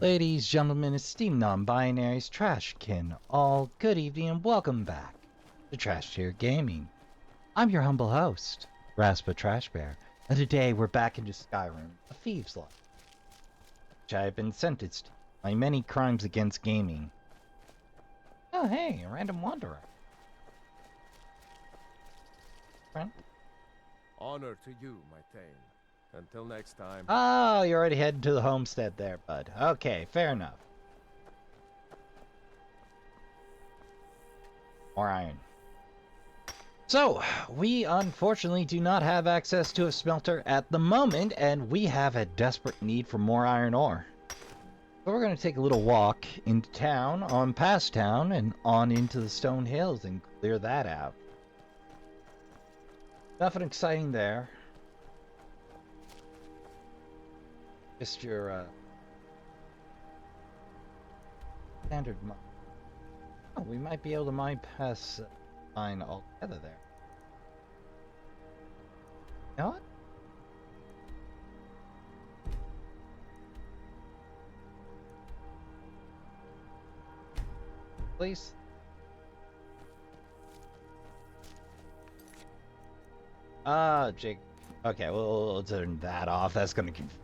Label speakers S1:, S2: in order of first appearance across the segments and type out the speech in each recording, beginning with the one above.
S1: Ladies, gentlemen, esteemed non-binaries, Trashkin, all good evening and welcome back to Trash Tier Gaming. I'm your humble host, Raspa Trashbear, and today we're back into Skyrim, a thieves' life, which I have been sentenced to by many crimes against gaming. Oh hey, a random wanderer. Friend?
S2: Honor to you, my Thane. Until next time.
S1: Oh, you're already heading to the homestead there, bud. Okay, fair enough. More iron. So, we unfortunately do not have access to a smelter at the moment, and we have a desperate need for more iron ore. So we're going to take a little walk into town, on past town, and on into the Stone Hills and clear that out. Nothing exciting there. Just your standard mine. Oh, we might be able to mine past mine altogether there. You know what? Please. Jake. Okay, we'll turn that off. That's gonna confuse.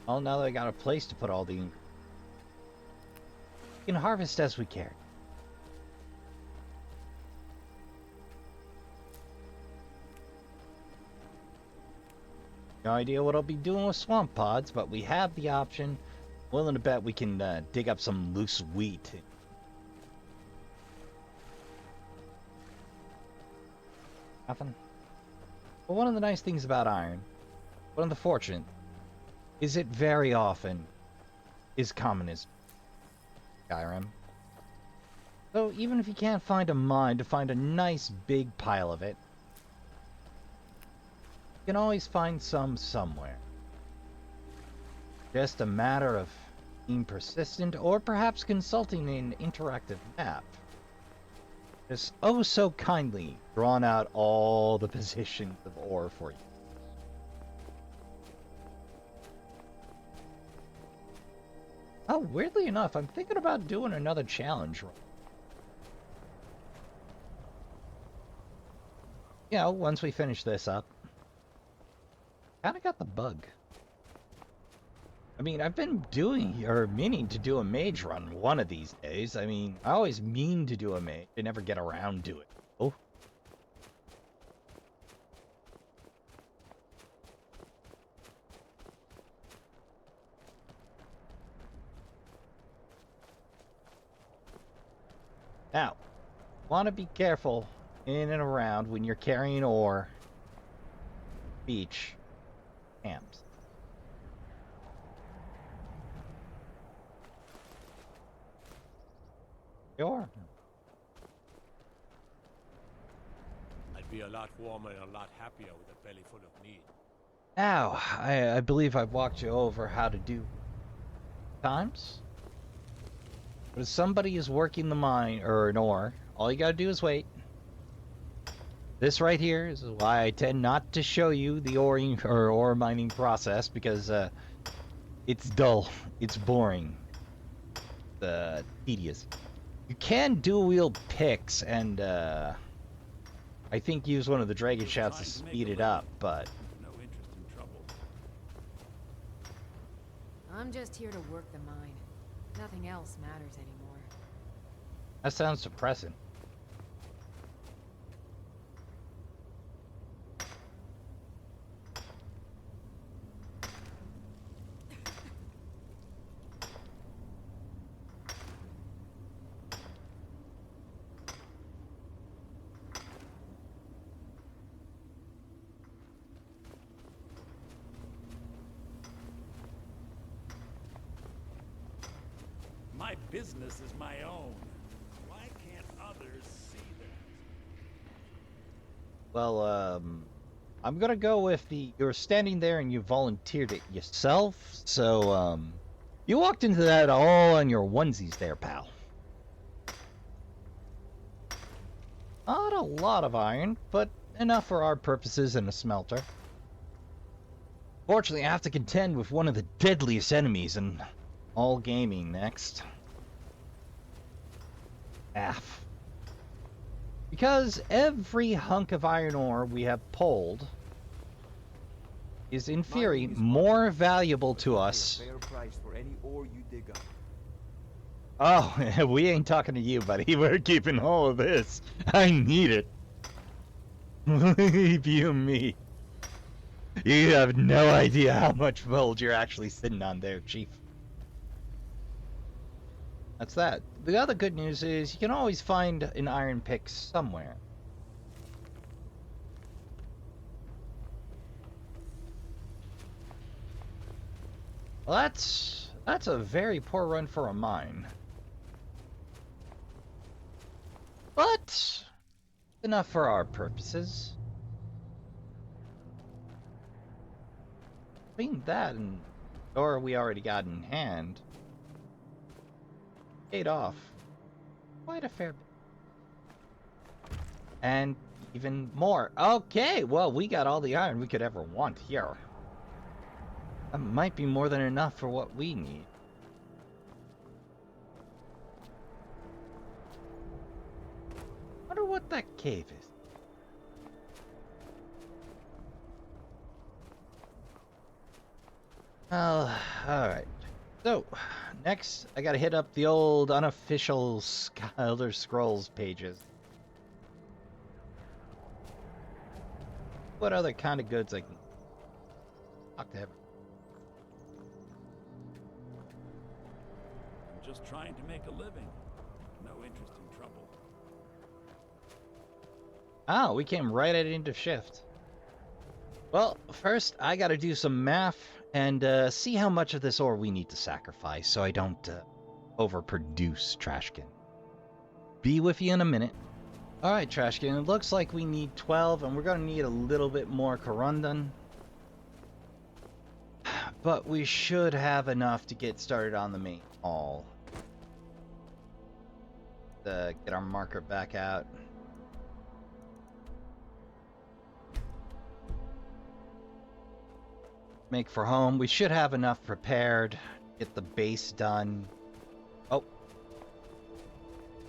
S1: Oh, now that I got a place to put all the... We can harvest as we care. No idea what I'll be doing with swamp pods, but we have the option. Willing to bet we can dig up some loose wheat. Nothing? Well, one of the nice things about iron, one of the fortunate, is it very often is common as Skyrim. So even if you can't find a mine to find a nice big pile of it, you can always find some somewhere. Just a matter of being persistent or perhaps consulting an interactive map. Just oh so kindly drawn out all the positions of ore for you. Oh, weirdly enough, I'm thinking about doing another challenge. You know, once we finish this up. Kinda got the bug. I mean, I've been doing, or meaning to do a mage run one of these days. I mean, I always mean to do a mage. I never get around to it. Oh. Now, want to be careful in and around when you're carrying ore. Beach. Camps. Sure.
S3: I'd be a lot warmer and a lot happier with a belly full of meat.
S1: Now, I believe I've walked you over how to do times. But if somebody is working the mine or an ore, all you gotta do is wait. This right here is why I tend not to show you the ore mining process, because it's dull, it's boring, tedious. You can dual wield picks and I think use one of the dragon shouts to speed it up, but
S3: No interest in trouble.
S4: I'm just here to work the mine. Nothing else matters anymore.
S1: that sounds depressing.
S3: My business is my own. Why can't others see that?
S1: Well, I'm gonna go with you're standing there and you volunteered it yourself, so, you walked into that all on your onesies there, pal. Not a lot of iron, but enough for our purposes in a smelter. Fortunately, I have to contend with one of the deadliest enemies in all gaming next. Af. Because every hunk of iron ore we have pulled is in theory more valuable to us.
S2: Fair price for any ore you dig up.
S1: Oh, we ain't talking to you, buddy. We're keeping all of this. I need it. Believe you me. You have no idea how much gold you're actually sitting on there, Chief. That's that. The other good news is you can always find an iron pick somewhere. Well, that's a very poor run for a mine. But enough for our purposes. Between that and or we already got in hand, paid off quite a fair bit. And even more. Okay, well, we got all the iron we could ever want here. That might be more than enough for what we need. Wonder what that cave is. Well, alright. So, next, I gotta hit up the old unofficial Elder Scrolls pages. What other kind of goods I can talk to him?
S3: I'm just trying to make a living. No interest in trouble.
S1: Oh, we came right into shift. Well, first I gotta do some math and see how much of this ore we need to sacrifice so I don't overproduce Trashkin. Be with you in a minute. Alright, Trashkin, it looks like we need 12 and we're gonna need a little bit more Corundum. But we should have enough to get started on the main hall. Get our marker back out. Make for home. We should have enough prepared. Get the base done. Oh.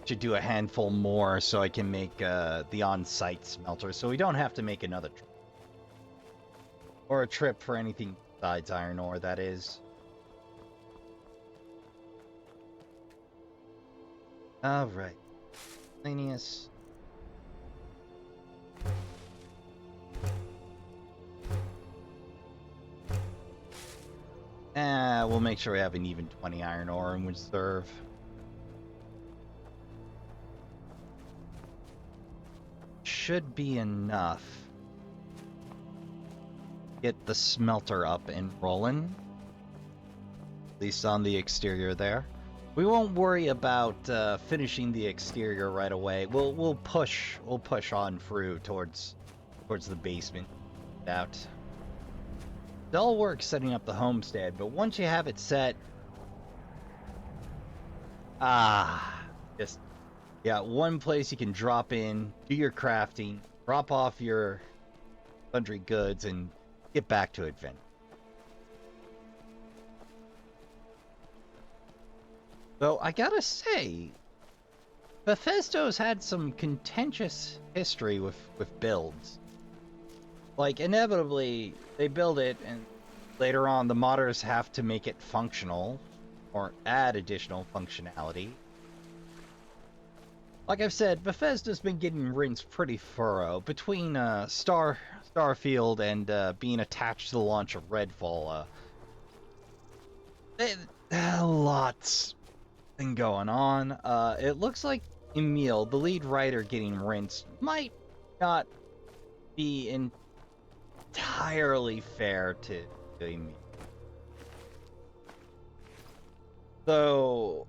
S1: Should do a handful more so I can make the on-site smelter so we don't have to make another trip. Or a trip for anything besides iron ore, that is. Alright. Miscellaneous. We'll make sure we have an even 20 iron ore in reserve. Should be enough. Get the smelter up and rolling. At least on the exterior there. We won't worry about finishing the exterior right away. We'll push on through towards the basement out. It all works setting up the homestead, but once you have it set, just one place you can drop in, do your crafting, drop off your sundry goods, and get back to adventure. So I gotta say, Bethesda's had some contentious history with builds. Like, inevitably, they build it, and later on, the modders have to make it functional, or add additional functionality. Like I've said, Bethesda's been getting rinsed pretty thorough. Between Starfield and being attached to the launch of Redfall, lots been going on. It looks like Emil, the lead writer getting rinsed, might not be entirely fair to Emil. So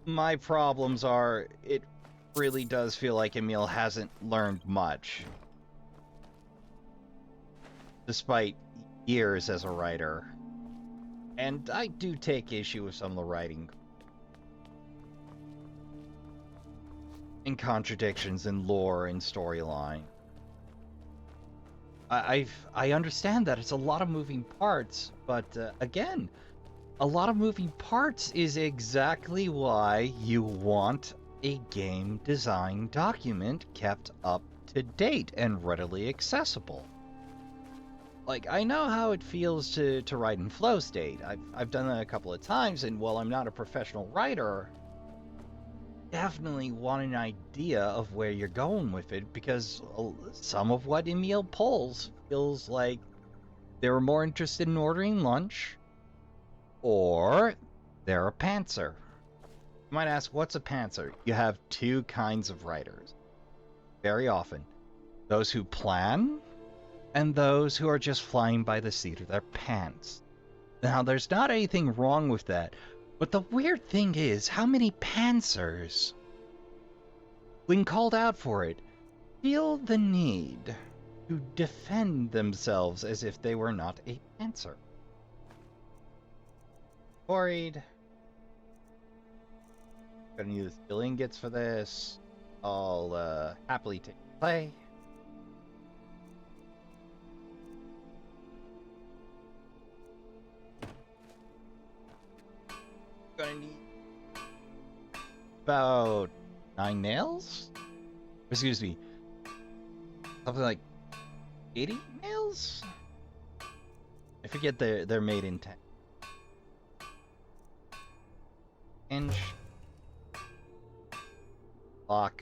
S1: my problems are, it really does feel like Emil hasn't learned much, despite years as a writer. And I do take issue with some of the writing. and contradictions in lore and storyline. I understand that it's a lot of moving parts, but again, a lot of moving parts is exactly why you want a game design document kept up to date and readily accessible. Like, I know how it feels to write in flow state. I've done that a couple of times, and while I'm not a professional writer, definitely want an idea of where you're going with it, because some of what Emil pulls feels like they were more interested in ordering lunch, or they're a pantser. You might ask, what's a pantser? You have two kinds of writers. Very often. Those who plan, and those who are just flying by the seat of their pants. Now, there's not anything wrong with that, but the weird thing is, how many pantsers, when called out for it, feel the need to defend themselves as if they were not a pantser? Quarried. Gonna use skill ingots for this. I'll happily take play. Gonna need about 9 nails? Excuse me. Something like 80 nails? I forget they're made in 10. Hinge. Lock.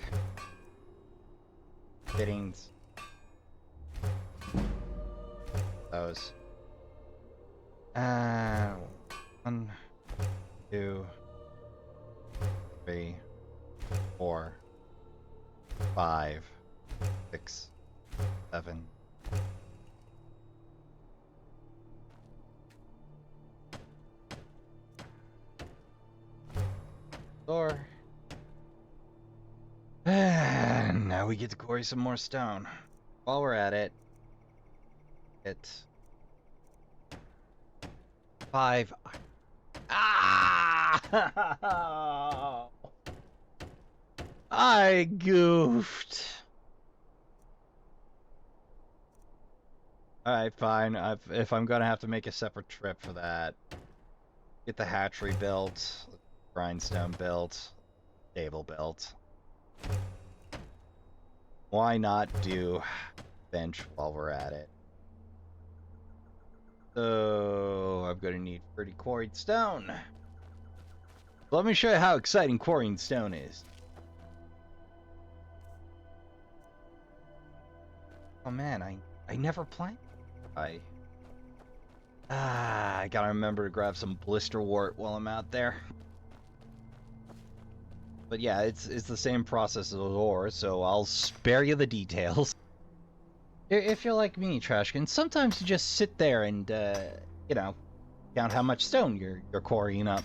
S1: Fittings. Those. 1, 2, 3, 4, 5, 6, 7. Door. And now we get to quarry some more stone. While we're at it, it's 5. Ah! I goofed. Alright, fine. If I'm gonna have to make a separate trip for that, get the hatchery built, grindstone built, stable built. Why not do bench while we're at it? So I'm gonna need pretty quarried stone. Let me show you how exciting quarrying stone is. Oh man, I never planned. I gotta remember to grab some blister wart while I'm out there. But yeah, it's the same process as ore, so I'll spare you the details. If you're like me, Trashkin, sometimes you just sit there and, you know, count how much stone you're quarrying up.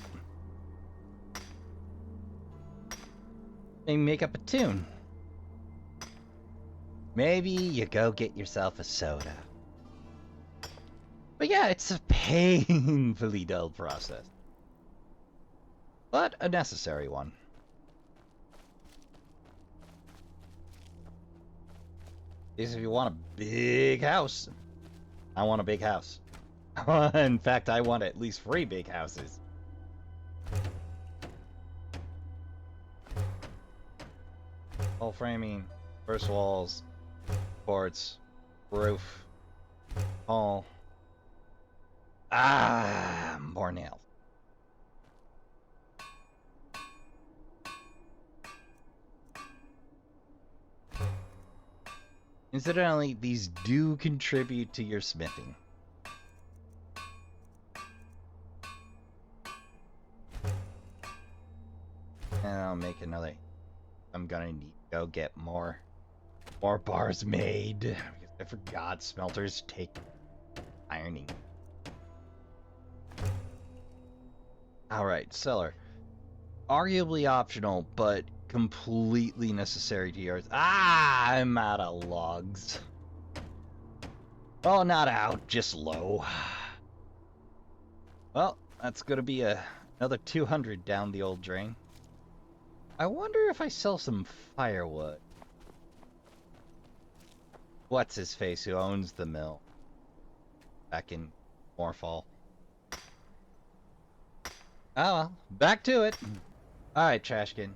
S1: Maybe make up a tune. Maybe you go get yourself a soda. But yeah, it's a painfully dull process. But a necessary one. If you want a big house, I want a big house. In fact, I want at least 3 big houses. Wall framing, first walls, ports, roof, hall. More nails. Incidentally, these do contribute to your smithing. And I'll make another. I'm gonna need to go get more bars made. Because I forgot smelters take ironing. Alright, cellar. Arguably optional, but completely necessary to yours. I'm out of logs. Well, not out, just low. Well, that's gonna be another 200 down the old drain. I wonder if I sell some firewood. What's his face who owns the mill? Back in Morefall. Oh well, back to it. Alright, Trashkin.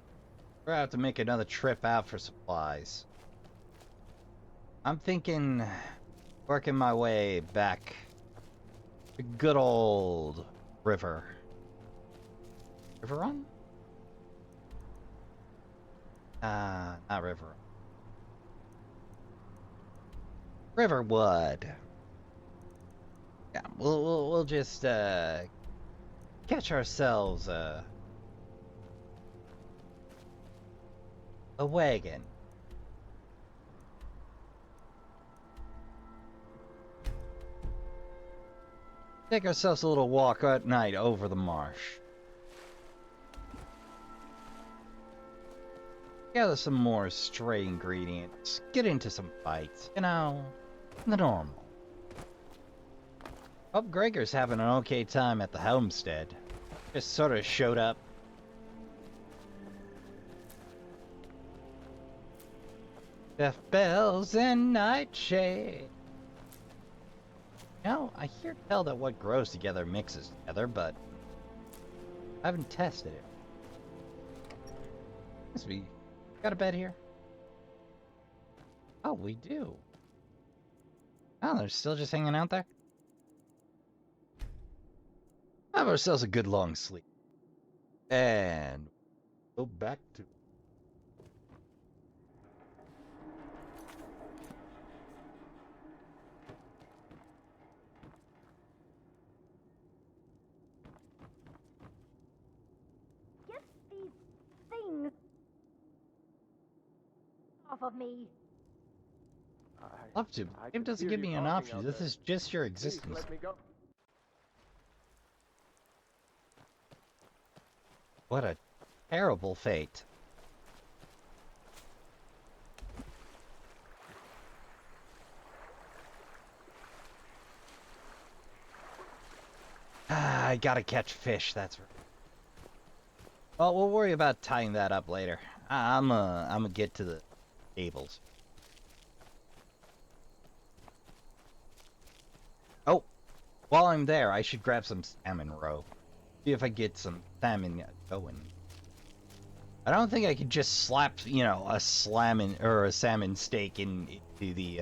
S1: We're about to make another trip out for supplies. I'm thinking working my way back to good old river. River Run? Not River. Riverwood. Yeah, we'll just catch ourselves a wagon. Take ourselves a little walk at night over the marsh. Gather some more stray ingredients. Get into some fights. You know, the normal. Hope Gregor's having an okay time at the homestead. Just sort of showed up. Death bells and nightshade. You know, I hear tell that what grows together mixes together, but I haven't tested it. Must be. Got a bed here? Oh, we do. Oh, they're still just hanging out there? Have ourselves a good long sleep. And go back to...
S5: Get these things off of me.
S1: Love to. Game doesn't give me an option. This is just your existence.
S2: Let me go.
S1: What a terrible fate. I gotta catch fish, that's right. Well, we'll worry about tying that up later. I'm gonna get to the tables. Oh, while I'm there, I should grab some salmon roe. See if I get some salmon going. I don't think I could just slap, you know, a salmon or a salmon steak into the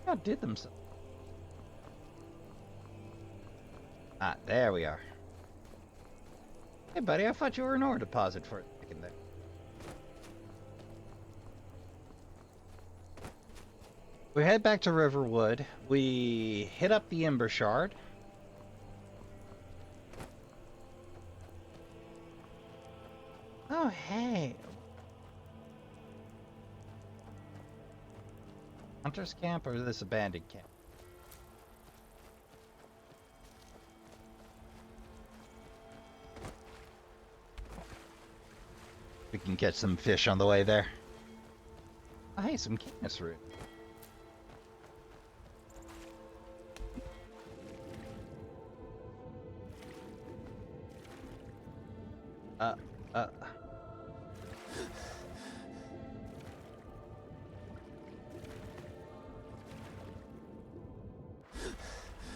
S1: I did them so. Ah, there we are. Hey, buddy, I thought you were an ore deposit for a second there. We head back to Riverwood. We hit up the Ember Shard. Oh, hey. Hunter's camp or this abandoned camp? We can catch some fish on the way there. Oh, hey, some canis root.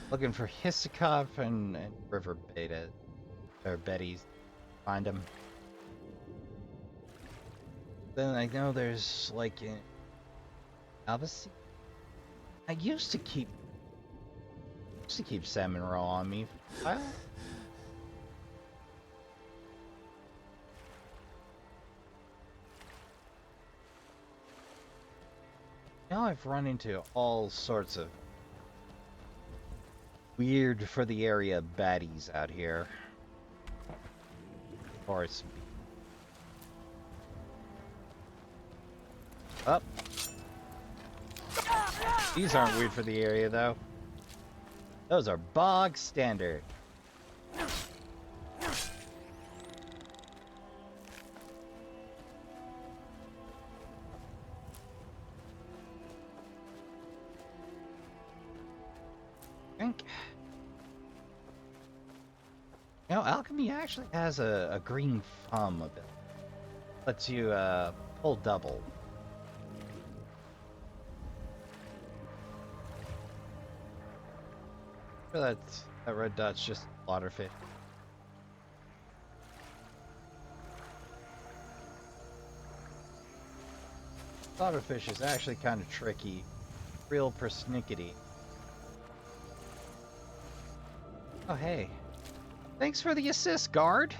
S1: Looking for Hissikov and River Beta, or Betty's. Find them. Then I know there's like an Albacete. I used to keep salmon roe on me. Now I've run into all sorts of weird for the area baddies out here. Of course. Up. These aren't weird for the area though. Those are bog standard. think. You know, alchemy actually has a green thumb ability. Lets you pull double. That red dot's just slaughterfish. Slaughterfish is actually kind of tricky. Real persnickety. Oh, hey. Thanks for the assist, guard.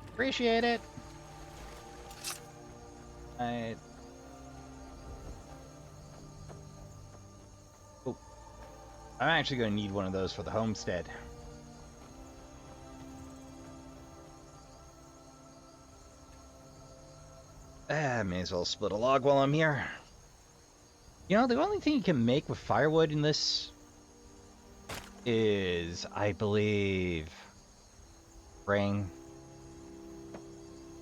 S1: Appreciate it. I... Oh. I'm actually going to need one of those for the homestead. May as well split a log while I'm here. You know, the only thing you can make with firewood in this is, I believe, ring.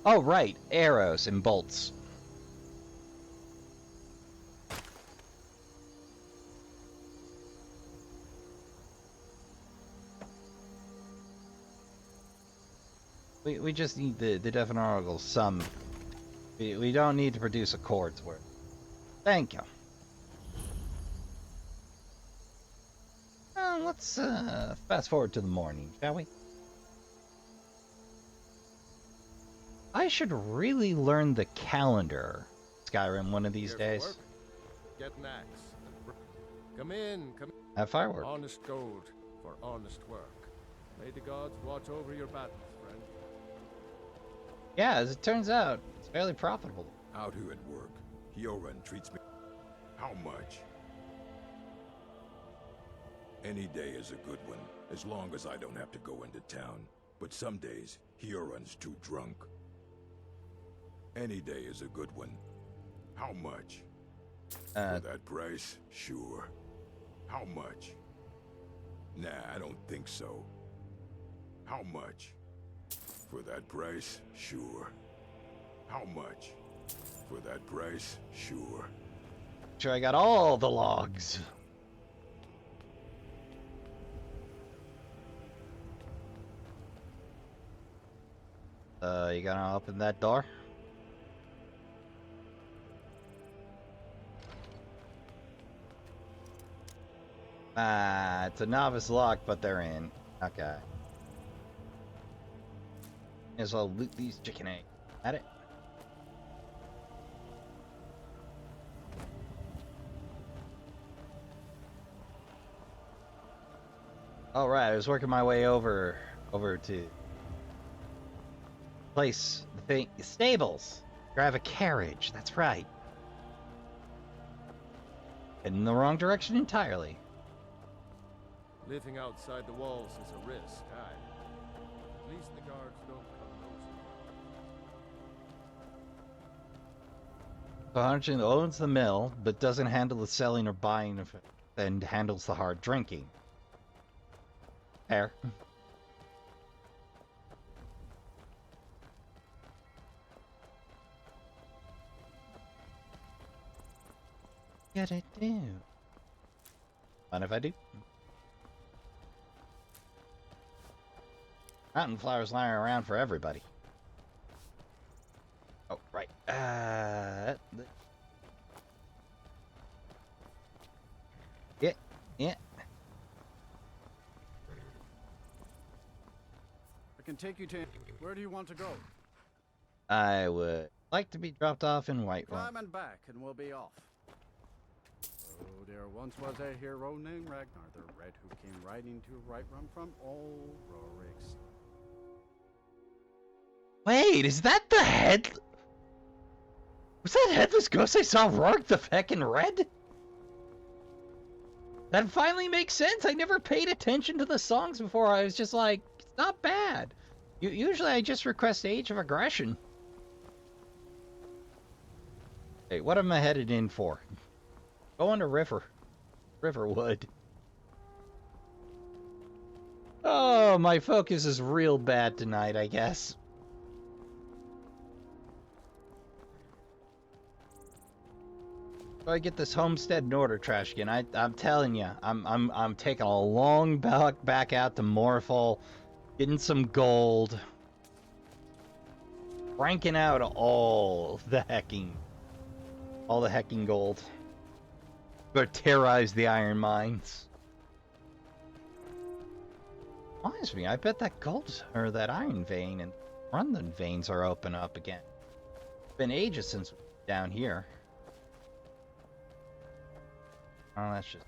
S1: Oh, right, arrows and bolts. We just need the definite article sum. We don't need to produce a cord's worth. Thank you. Let's fast forward to the morning, shall we? I should really learn the calendar, Skyrim, one of these
S2: Here for
S1: days.
S2: work? Get an axe. Come in, come in.
S1: Have firework.
S2: Honest gold for honest work. May the gods watch over your battles, friend.
S1: Yeah, as it turns out, it's fairly profitable.
S6: Out here at work, Hioran treats me... How much? Any day is a good one, as long as I don't have to go into town. But some days, Hioran's too drunk. Any day is a good one. How much? For that price? Sure. How much? Nah, I don't think so. How much? For that price? Sure. How much? For that price? Sure.
S1: Sure, I got all the logs. You gonna open that door? It's a novice lock, but they're in. Okay. May as well loot these chicken eggs. At it. All right, I was working my way over to place the thing stables. Drive a carriage. That's right. Heading in the wrong direction entirely.
S2: Living outside the walls is a risk, aye. At least the guards don't come nosing.
S1: So Huntington owns the mill, but doesn't handle the selling or buying of it, and handles the hard drinking. Fair. Get it do. Mind if I do? Mountain flowers lying around for everybody. Oh, right. Yeah.
S7: I can take you to... Where do you want to go?
S1: I would like to be dropped off in Whiterun.
S7: Climb and back, and we'll be off. Oh, there once was a hero named Ragnar the Red who came riding to Whiterun from old Rorik's.
S1: Wait, is that the head? Was that headless ghost I saw Rourke the feckin' Red? That finally makes sense. I never paid attention to the songs before. I was just like, it's not bad. Usually I just request Age of Aggression. Hey, what am I headed in for? Going to Riverwood. Oh, my focus is real bad tonight, I guess. So I get this homestead in order, Trashkin. I'm telling you, I'm taking a long back out to Morphol, getting some gold, cranking out all the hecking gold. Gonna terrorize the iron mines. Reminds me, I bet that gold or that iron vein and London veins are open up again. It's been ages since we were down here. Oh, that's just...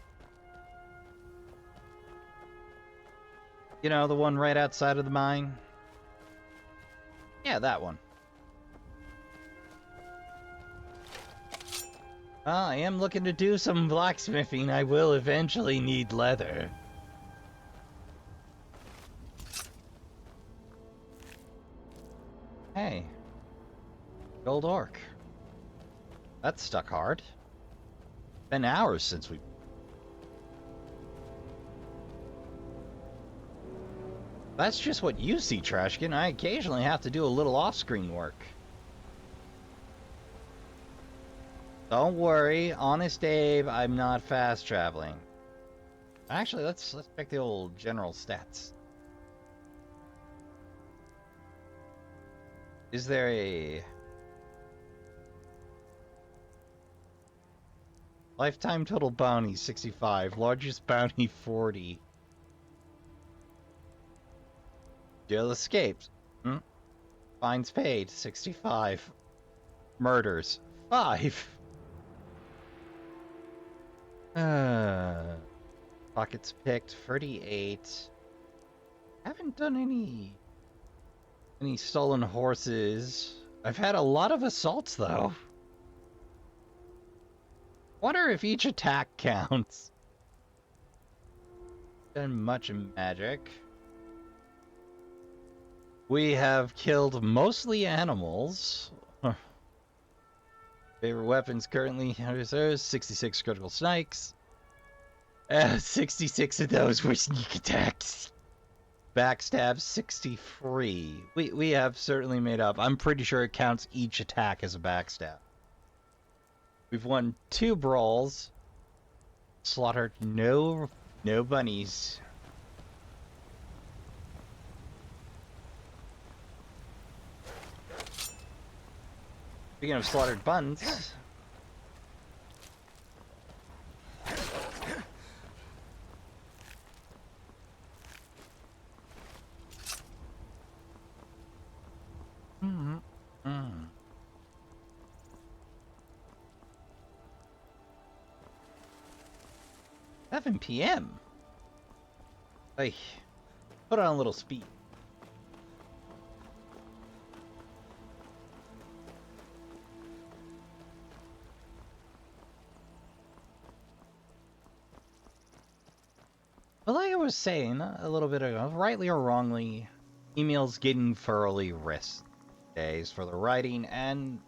S1: You know, the one right outside of the mine? Yeah, that one. I am looking to do some blacksmithing. I will eventually need leather. Hey. Gold orc. That's stuck hard. Been hours since we... That's just what you see, Trashkin. I occasionally have to do a little off-screen work. Don't worry, Honest Abe, I'm not fast traveling. Actually, let's check the old general stats. Is there a lifetime total bounty 65, largest bounty 40. Jail escapes. Fines paid 65. Murders 5. Pockets picked 38. Haven't done any stolen horses. I've had a lot of assaults though. Wonder if each attack counts. Done much magic. We have killed mostly animals. Favorite weapons currently, 66 critical snipes. 66 of those were sneak attacks. Backstab 63. We have certainly made up. I'm pretty sure it counts each attack as a backstab. We've won 2 brawls. Slaughtered no bunnies. Speaking of slaughtered buns. Mm-hmm. 7 p.m. Hey, put on a little speed. Well, like I was saying a little bit ago, rightly or wrongly, emails getting thoroughly risked days for the writing, and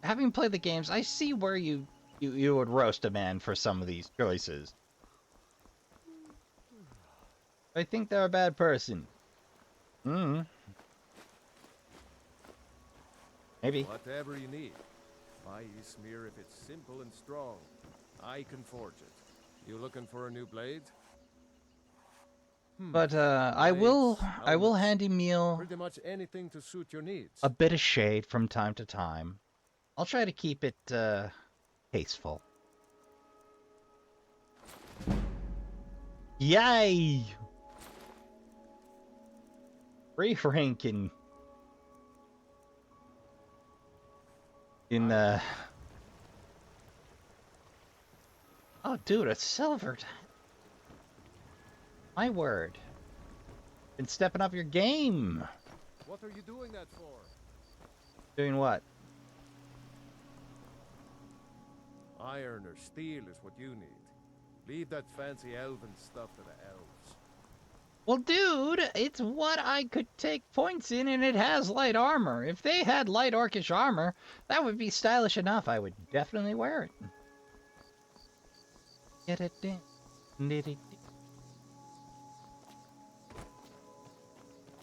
S1: having played the games, I see where you would roast a man for some of these choices. I think they're a bad person. Maybe.
S2: Whatever you need. My smear if it's simple and strong. I can forge it. You looking for a new blade?
S1: But I will handy meal
S2: Pretty much anything to suit your needs.
S1: a bit of shade from time to time. I'll try to keep it tasteful. Yay! Free ranking in oh, dude, a silver. My word. Been stepping up your game.
S2: What are you doing that for?
S1: Doing what?
S2: Iron or steel is what you need. Leave that fancy elven stuff to the elves.
S1: Well, dude, it's what I could take points in, and it has light armor. If they had light orcish armor, that would be stylish enough. I would definitely wear it. Get it in.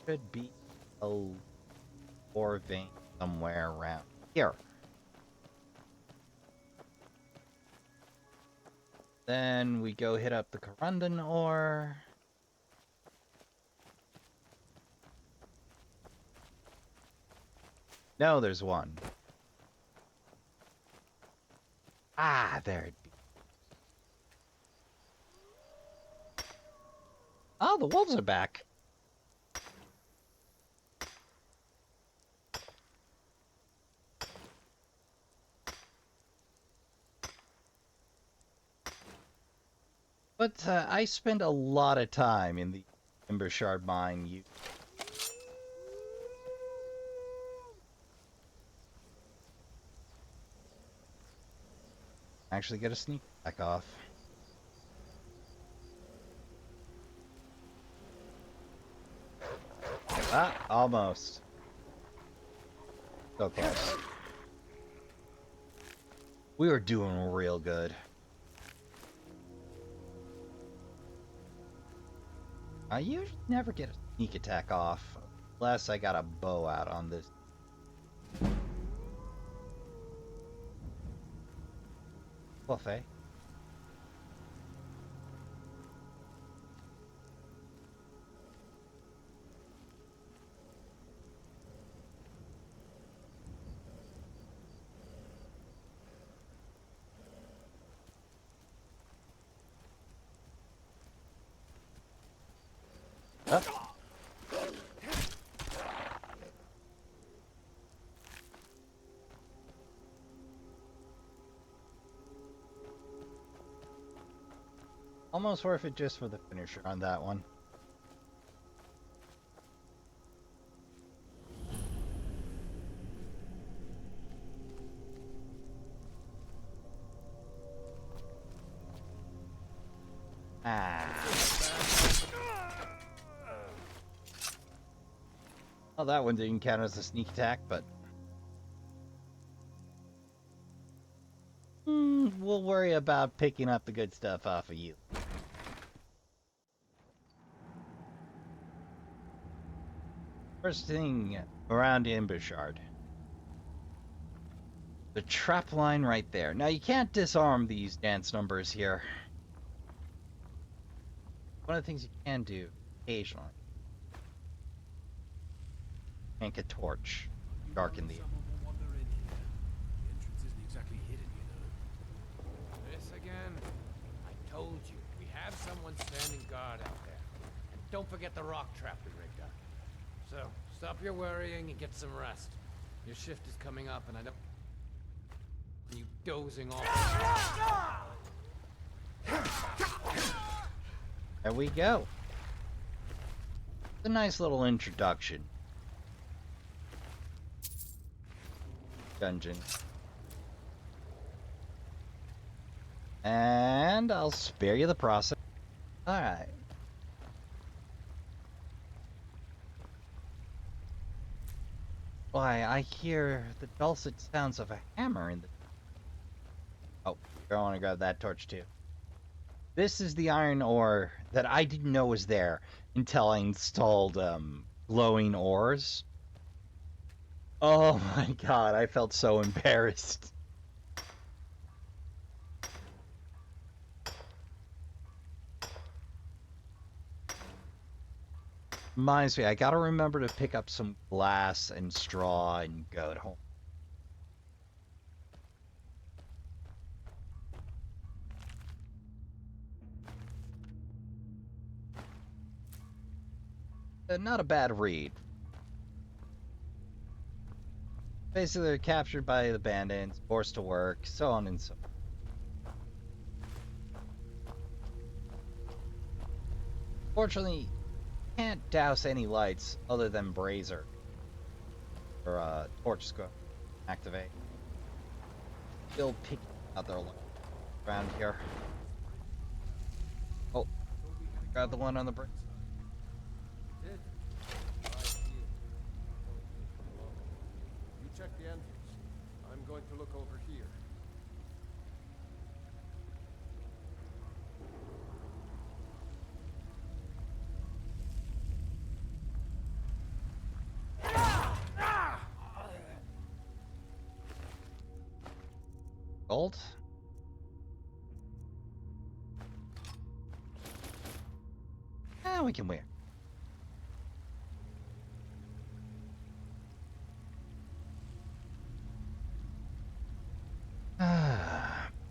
S1: Should be a ore vein somewhere around here. Then we go hit up the Corundum ore. No, there's one. Ah, there it be. Oh, the wolves are back. But I spent a lot of time in the Ember Shard mine. Actually get a sneak attack off. Ah, almost. So close. We were doing real good. I usually never get a sneak attack off, unless I got a bow out on this. Buffet. Up. Almost worth it just for the finisher on that one. Well, that one didn't count as a sneak attack, but we'll worry about picking up the good stuff off of you. First thing around Ember Shard. The trap line right there. Now, you can't disarm these dance numbers here. One of the things you can do occasionally. Make a torch. Darken the...
S2: This again? I told you, we have someone standing guard out there. And don't forget the rock trap we rigged up. So, stop your worrying and get some rest. Your shift is coming up and I don't... you dozing off.
S1: There we go. It's a nice little introduction. Dungeon. And I'll spare you the process. Alright. Why, I hear the dulcet sounds of a hammer in the... Oh, I want to grab that torch too. This is the iron ore that I didn't know was there until I installed glowing ores. Oh my god, I felt so embarrassed. Reminds me, I gotta remember to pick up some glass and straw and go home. Not a bad read. Basically, they're captured by the bandits, forced to work, so on and so on. Fortunately, can't douse any lights other than brazier or torch scope activate. Still picking out their light around here. Oh, grab the one on the brick.
S2: You check the entrance. I'm going to look over here.
S1: Gold? Yeah, we can wear.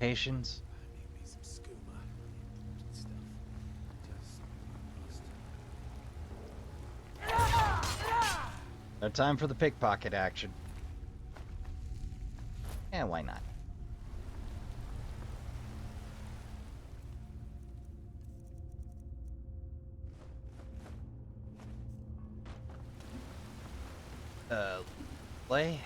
S1: Patience.
S2: I need me some scuba. Important stuff.
S1: No time for the pickpocket action. Yeah, why not? Play.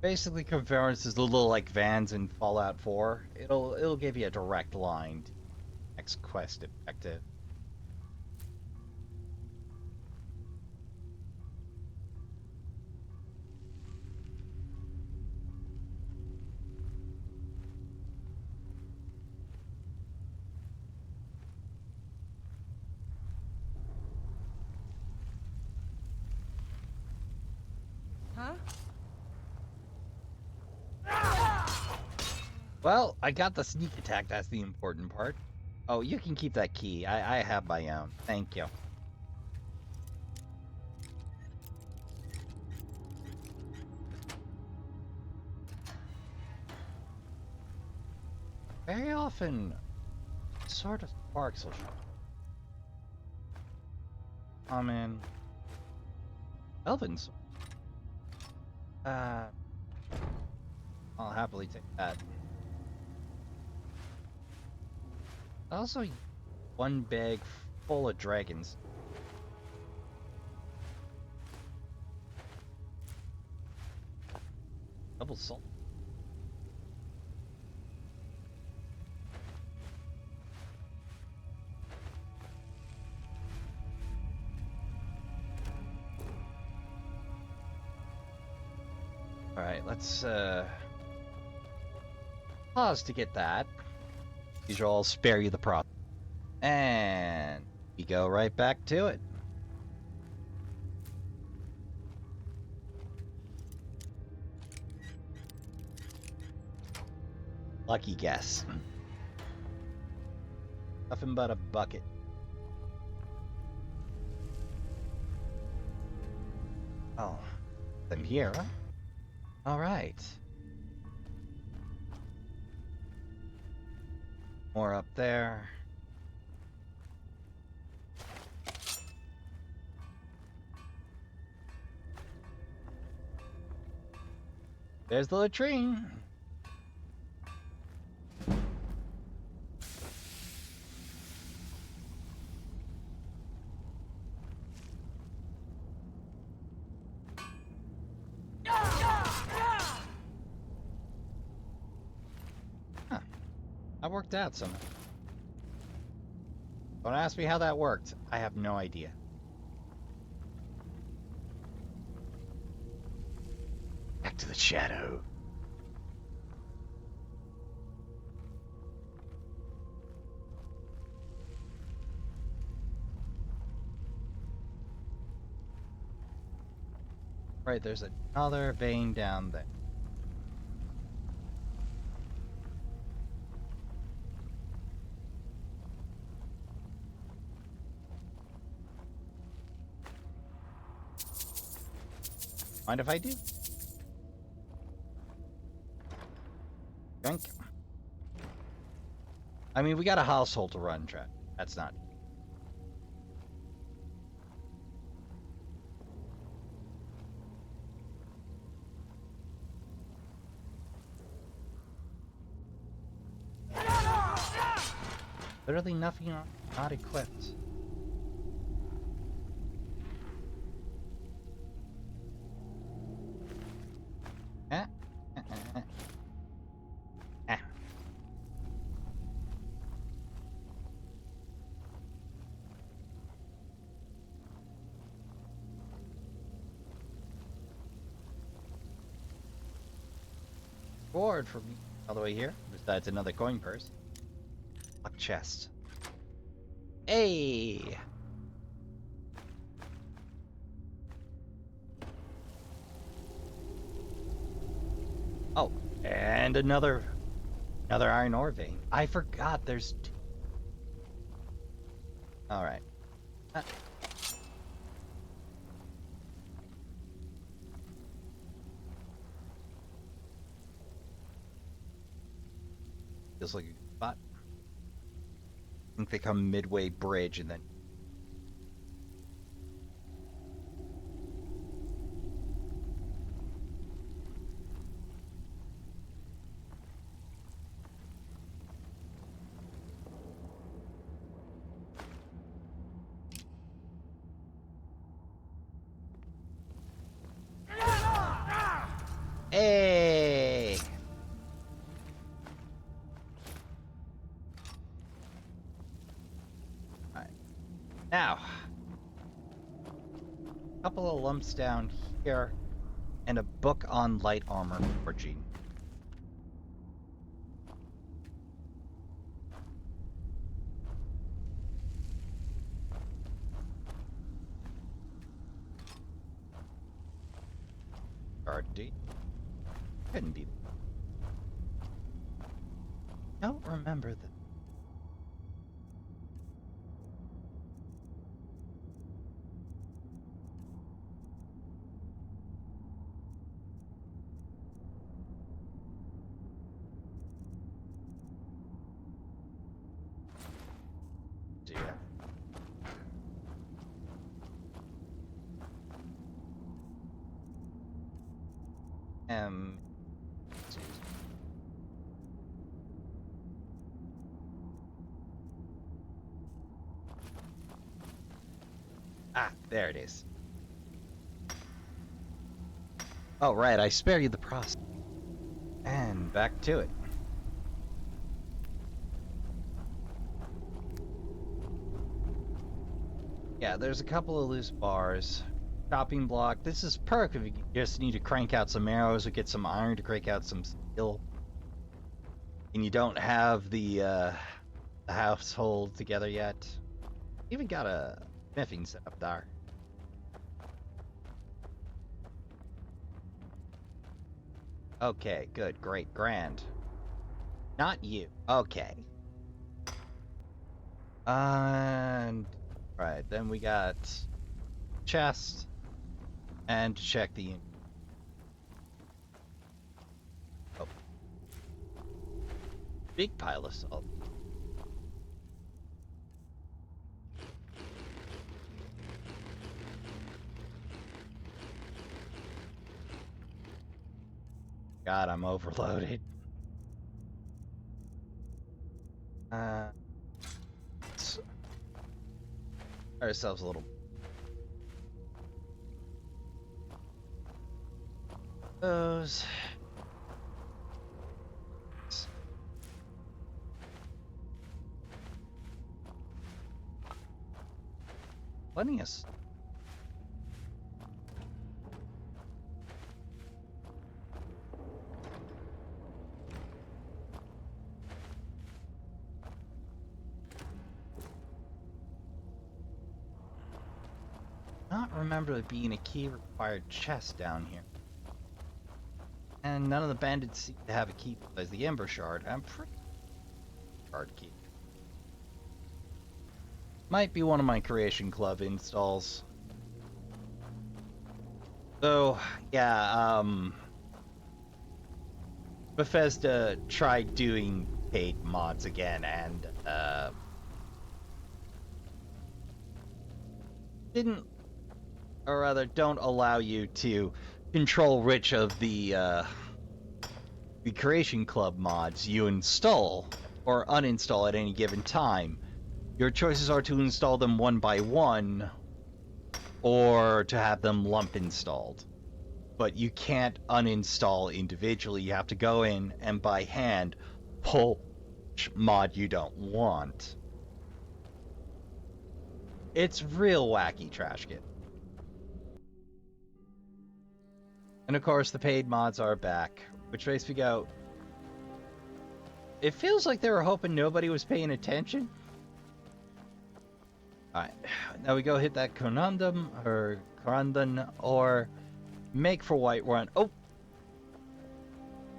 S1: Basically, conference is a little like Vans in Fallout 4. It'll give you a direct line to next quest objective.
S4: Huh?
S1: Well, I got the sneak attack. That's the important part. Oh, you can keep that key. I have my own. Thank you. Very often, sort of sparks will show up. Common. Elven's. I'll happily take that. Also, one bag full of dragons. Double salt. All right, let's pause to get that. These will all spare you the problem. And we go right back to it. Lucky guess. Nothing but a bucket. Oh, them here, huh? All right. More up there. There's the latrine. Huh. That worked out somehow. Don't ask me how that worked. I have no idea. Back to the shadow. Right, there's another vein down there. Mind if I do? Drink. I mean, we got a household to run, Trap. That's not. Literally nothing not equipped. Reward for me all the way here. Besides another coin purse. Lock chest. Hey! Oh, and another iron ore vein. I forgot there's two. All right. Feels like a good spot. I think they come midway bridge and then. Hey! Alright. Now, a couple of lumps down here, and a book on light armor forging. RD. Couldn't be. Don't remember the. Dear. Ah, there it is. Oh, right, I spare you the process. And back to it. Yeah, there's a couple of loose bars. Chopping block. This is perk if you just need to crank out some arrows or get some iron to crank out some steel. And you don't have the household together yet. Even got a smithing set up there. Okay, good, great, grand. Not you. Okay. And right, then we got chest and to check the. Oh, big pile of salt. God, I'm overloaded. Let's ourselves a little. Those. Plenty of. Not remember there being a key required chest down here. And none of the bandits seem to have a key besides the Ember Shard. I'm pretty shard key. Might be one of my Creation Club installs. So, yeah, Bethesda tried doing paid mods again and, didn't, or rather, don't allow you to control which of the Creation Club mods you install or uninstall at any given time. Your choices are to install them one by one or to have them lump installed. But you can't uninstall individually. You have to go in and by hand pull which mod you don't want. It's real wacky, Trashkin. And of course, the paid mods are back, which makes me go, it feels like they were hoping nobody was paying attention. Alright, now we go hit that Corundum, or make for Whiterun. Oh!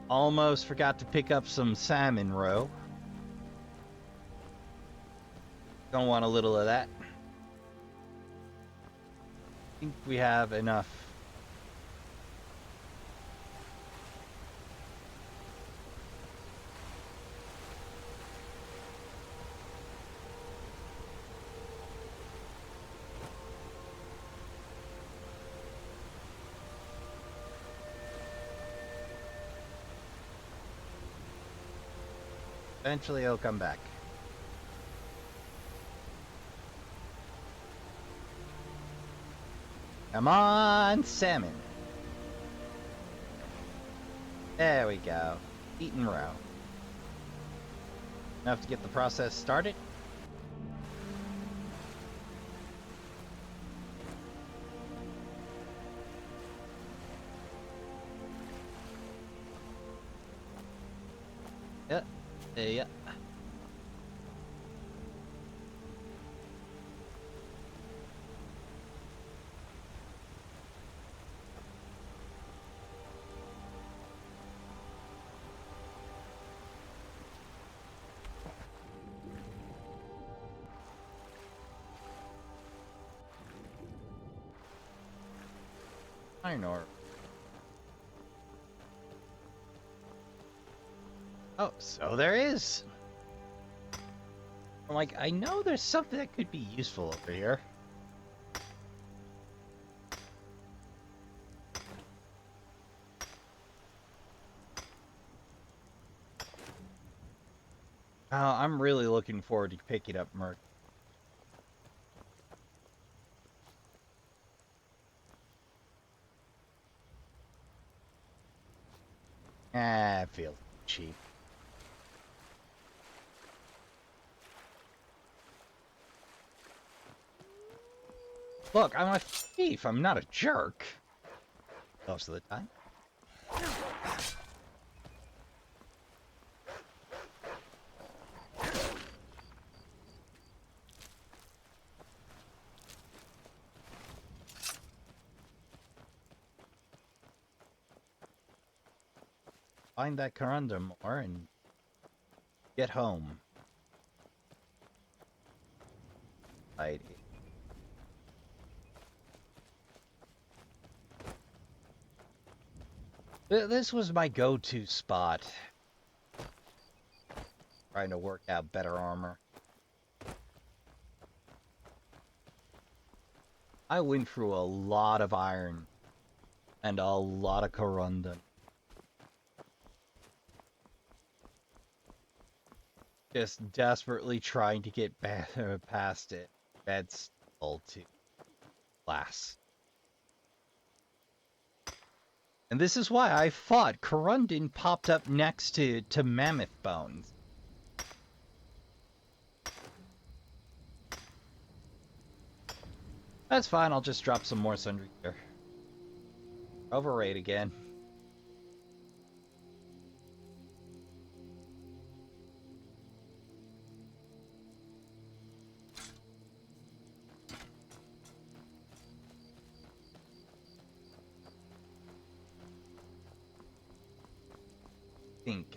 S1: Almost forgot to pick up some salmon roe. Gonna want a little of that. I think we have enough. Eventually he'll come back. Come on, salmon. There we go. Eaten row. Enough to get the process started. Yeah. Yeah. Iron ore. Oh, so there is. I'm like, I know there's something that could be useful over here. Oh, I'm really looking forward to picking up Merc. Ah, it feels cheap. Look, I'm a thief. I'm not a jerk. Most of the time. Find that Corundum ore and get home. Right. This was my go-to spot. Trying to work out better armor. I went through a lot of iron and a lot of Corundum. Just desperately trying to get past it. That's all to glass. And this is why I thought Corundum popped up next to mammoth bones. That's fine, I'll just drop some more sundry here. Overrate again.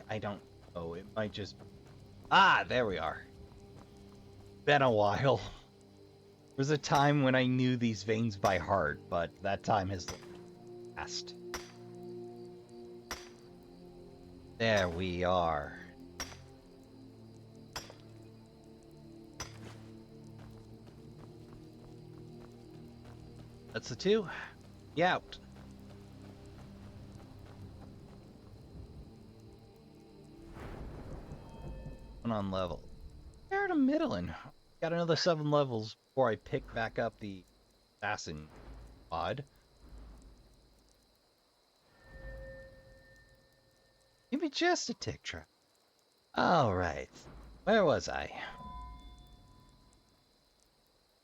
S1: I don't know, it might just... Ah, there we are. Been a while. There was a time when I knew these veins by heart, but that time has passed. There we are. That's the two. Yeah. Out. On level. They're in the middle and got another 7 levels before I pick back up the assassin pod. Give me just a tick trap. Alright. Where was I?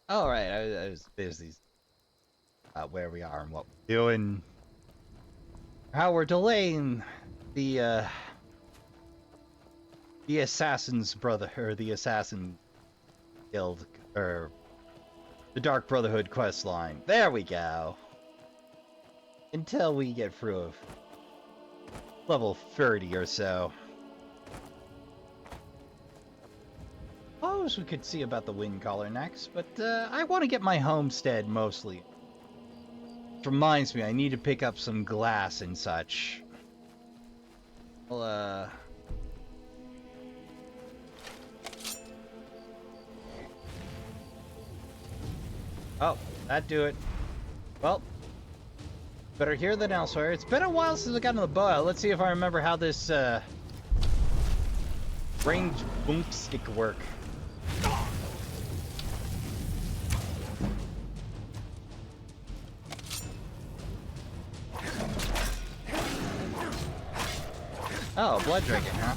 S1: Alright, I was busy where we are and what we're doing. How we're delaying the assassin's brother, or the assassin guild, or The Dark Brotherhood quest line. There we go. Until we get through level 30 or so. Suppose we could see about the wind collar next, but I want to get my homestead mostly. Which reminds me, I need to pick up some glass and such. Well, oh, that'd do it. Well, better here than elsewhere. It's been a while since I got in the bow. Let's see if I remember how this range boomstick work. Oh, blood drinking, huh?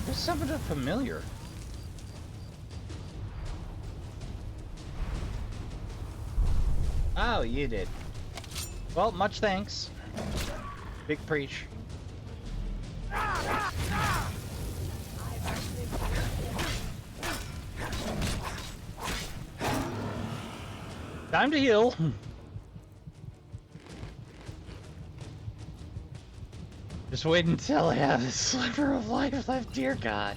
S1: There's something familiar. Oh, you did. Well, much thanks. Big preach. Time to heal. Just wait until I have a sliver of life left, dear God.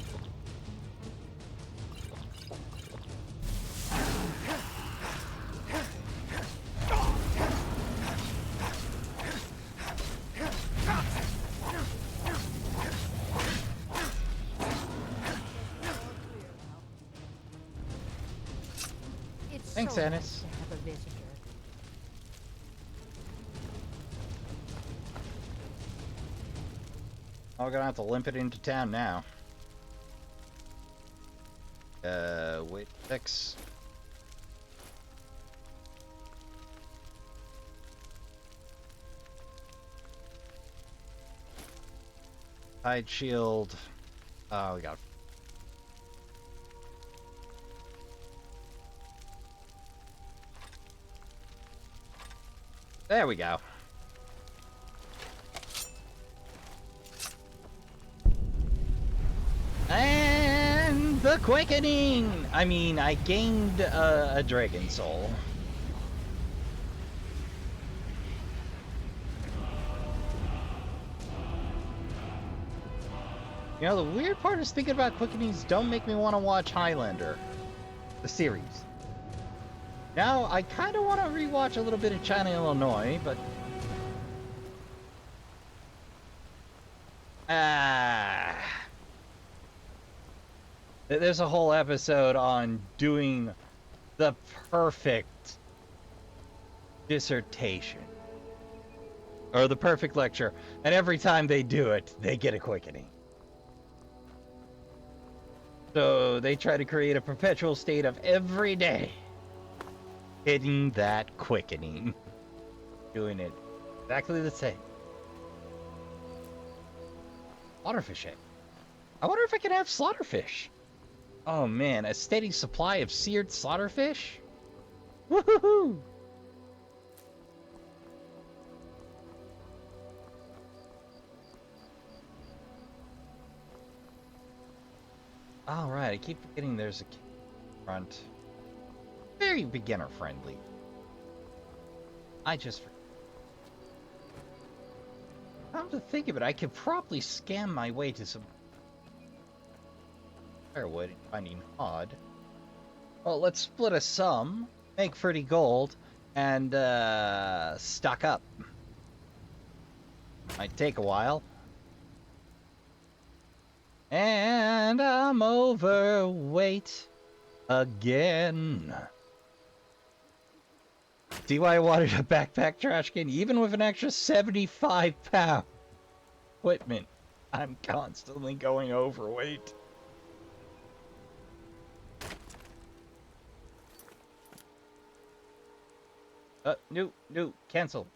S4: It's
S1: Thanks,
S4: so
S1: Ennis.
S4: nice to have a visitor.
S1: Oh, we're gonna have to limp it into town now. Wait, 6. Hide shield. Oh, we got. There we go. And the quickening! I mean, I gained a dragon soul. You know, the weird part is thinking about quickenings don't make me want to watch Highlander, the series. Now, I kind of want to rewatch a little bit of China, Illinois, but... There's a whole episode on doing the perfect dissertation. Or the perfect lecture. And every time they do it, they get a quickening. So they try to create a perpetual state of every day hitting that quickening. Doing it exactly the same. Slaughterfish egg. I wonder if I can have slaughterfish. Oh man, a steady supply of seared slaughterfish? Woohoo! Alright, I keep forgetting there's a front. Very beginner friendly. I just... Come to think of it, I could probably scam my way to some firewood finding odd. Well, let's split a sum, make 30 gold, and stock up. Might take a while. And I'm overweight again. See why I wanted a backpack Trashkin? Even with an extra 75 pound equipment, I'm constantly going overweight. No, cancel,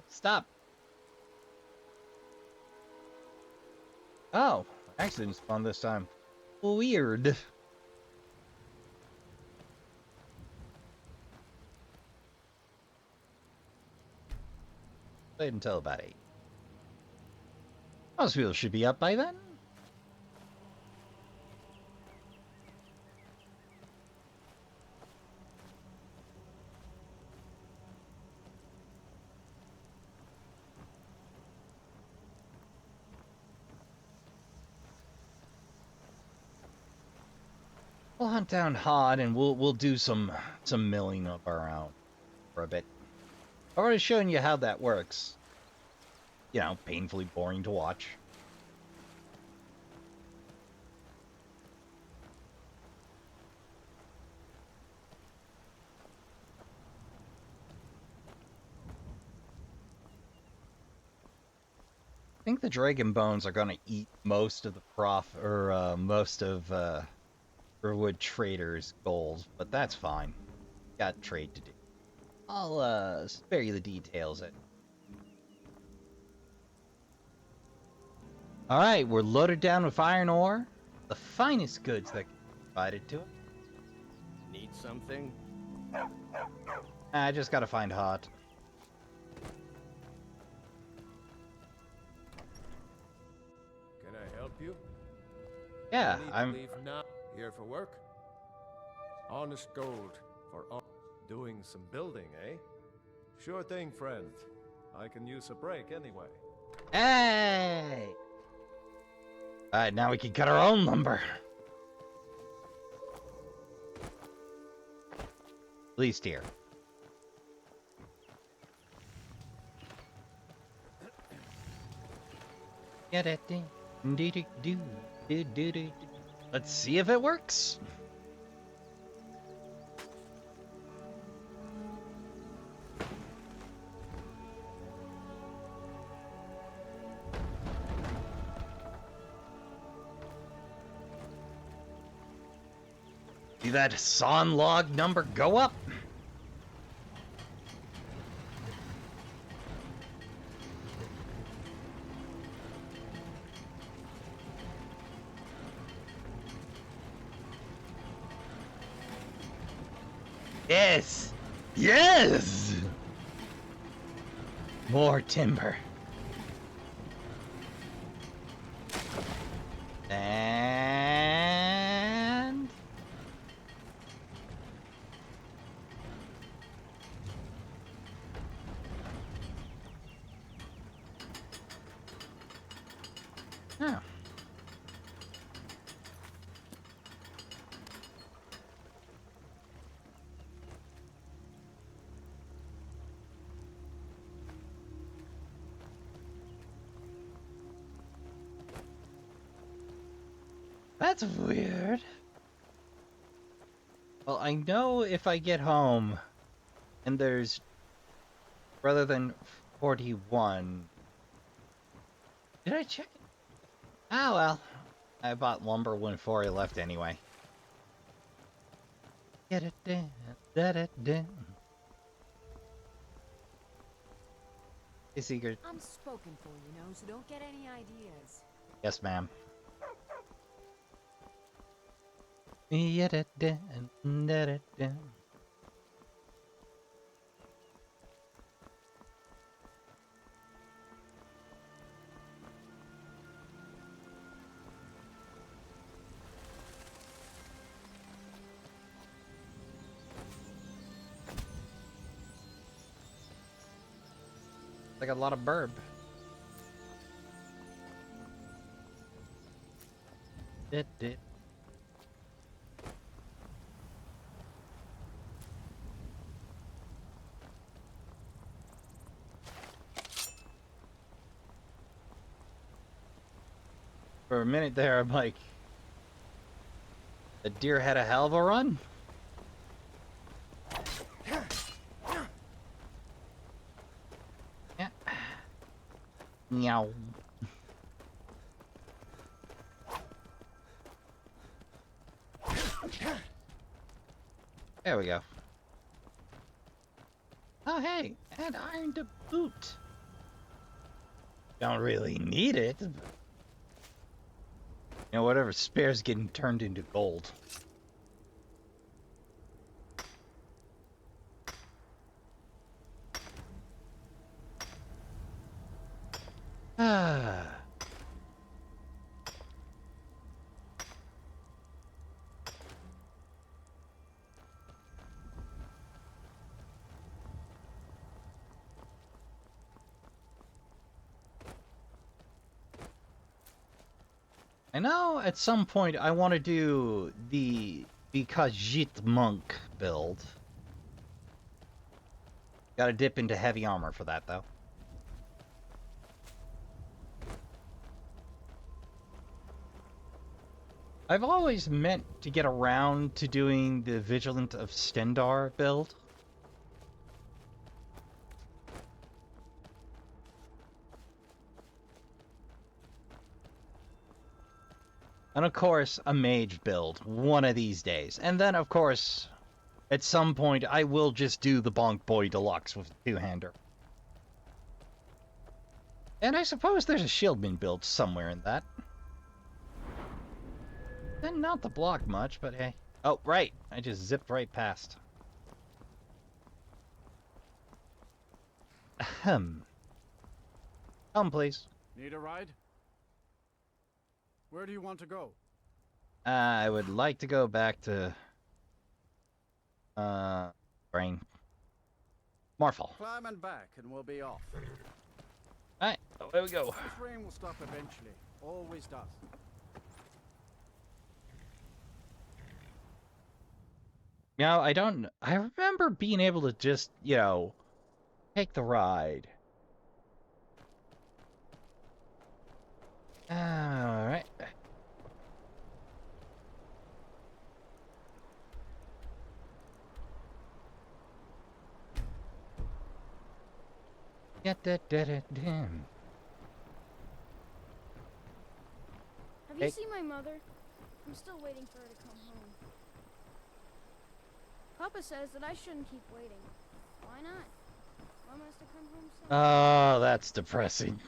S1: stop. Oh, accident spawned this time. Weird. Wait until about 8. Most people should be up by then. We'll hunt down Hod and we'll do some milling of our own for a bit. I've already shown you how that works. You know, painfully boring to watch. I think the dragon bones are gonna eat most of the most of Riverwood Trader's gold, but that's fine. Got trade to do. I'll spare you the details. Alright, we're loaded down with iron ore, the finest goods that can be provided to it.
S8: Need something?
S1: I just gotta find Hot.
S9: Can I help you?
S1: Yeah,
S9: No need to
S1: I'm...
S9: leave now. Here for work? Honest gold for doing some building, eh? Sure thing, friend. I can use a break anyway.
S1: Hey! Alright, now we can cut our own lumber. At least here. Get it, do. Let's see if it works. See that sawn log number go up? Yes! Yes! More timber. And... oh. That's weird. Well, I know if I get home and there's rather than 41. Did I check it? Ah, well. I bought lumber when 4 left anyway. Get it down, let it down. Hey, Secret.
S4: I'm spoken for, you know, so don't get any ideas.
S1: Yes, ma'am. Get it down, let it down. Like a lot of burb. Did. For a minute there, I'm like, the deer had a hell of a run. Yeah. Meow. There we go. Oh, hey, and iron to boot. Don't really need it. But... you know, whatever spare's getting turned into gold. Ah. I know at some point I want to do the Khajiit monk build. Gotta dip into heavy armor for that, though. I've always meant to get around to doing the Vigilant of Stendar build. And of course, a mage build, one of these days. And then, of course, at some point, I will just do the Bonk Boy Deluxe with a two-hander. And I suppose there's a Shieldman build somewhere in that. Then not the block much, but hey. Oh, right. I just zipped right past. Ahem. Come, please.
S7: Need a ride? Where do you want to go?
S1: I would like to go back to... Brain. Morphle.
S7: Climb and back and we'll be off.
S1: Alright, away we go.
S7: This rain will stop eventually. Always does.
S1: You know, I remember being able to just, you know, take the ride. Alright. Damn.
S10: Have
S1: Hey.
S10: you seen my mother? I'm still waiting for her to come home. Papa says that I shouldn't keep waiting. Why not? Mom has to come home soon.
S1: Oh, that's depressing.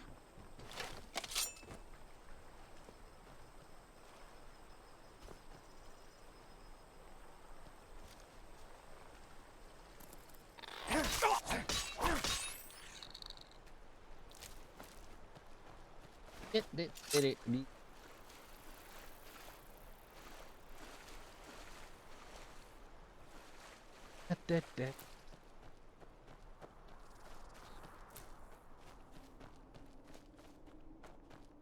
S1: Me.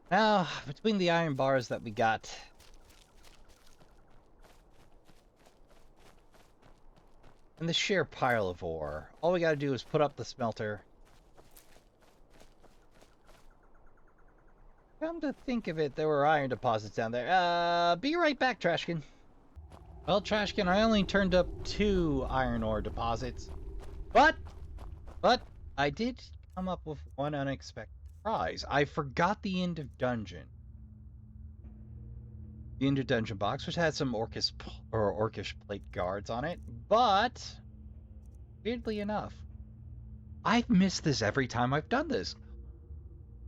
S1: Now, between the iron bars that we got, and the sheer pile of ore, all we gotta do is put up the smelter. Come to think of it, there were iron deposits down there. Be right back, Trashkin. Well, Trashkin, I only turned up 2 iron ore deposits. But I did come up with one unexpected surprise. I forgot the end of dungeon. The end of dungeon box, which had some orcish plate guards on it, but weirdly enough, I've missed this every time I've done this.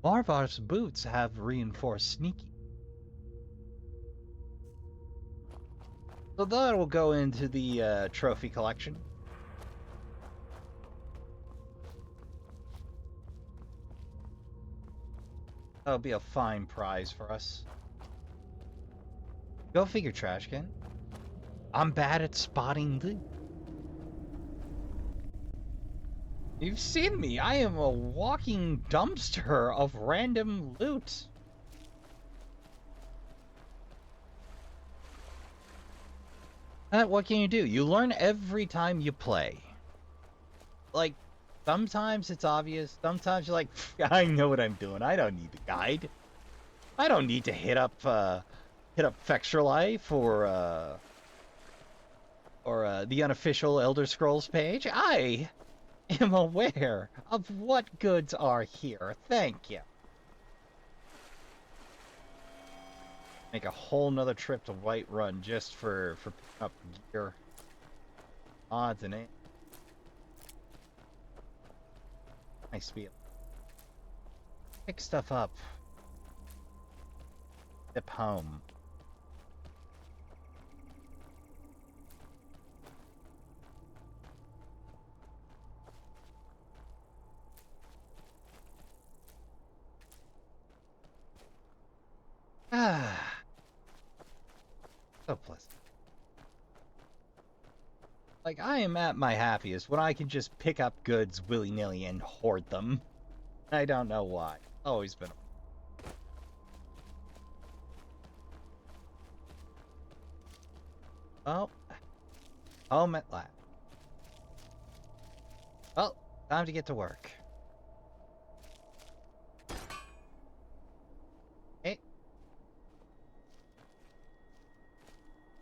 S1: Marvar's boots have reinforced sneaky. So that will go into the trophy collection. That'll be a fine prize for us. Go figure, Trashkin. I'm bad at spotting loot. You've seen me. I am a walking dumpster of random loot. What can you do? You learn every time you play. Like, sometimes it's obvious. Sometimes you're like, I know what I'm doing. I don't need a guide. I don't need to hit up Fextra Life or the unofficial Elder Scrolls page. I am aware of what goods are here. Thank you. Make a whole nother trip to Whiterun just for picking up gear. Odds and it. Nice feel. Pick stuff up. Zip home. Ah. So pleasant. Like, I am at my happiest when I can just pick up goods willy-nilly and hoard them. I don't know why. Always been. Oh, home at last. Well, time to get to work. Hey.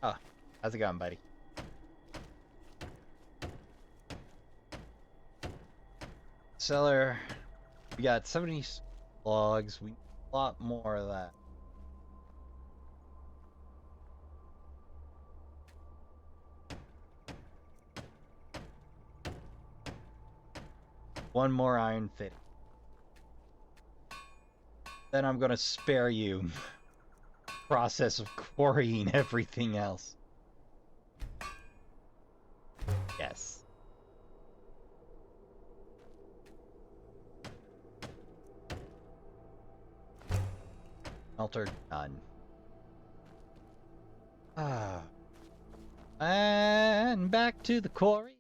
S1: Oh, how's it going, buddy? Cellar. We got 70 logs. We need a lot more of that. One more iron fitting. Then I'm gonna spare you process of quarrying everything else. Yes. Smelter done. Ah. And back to the quarry.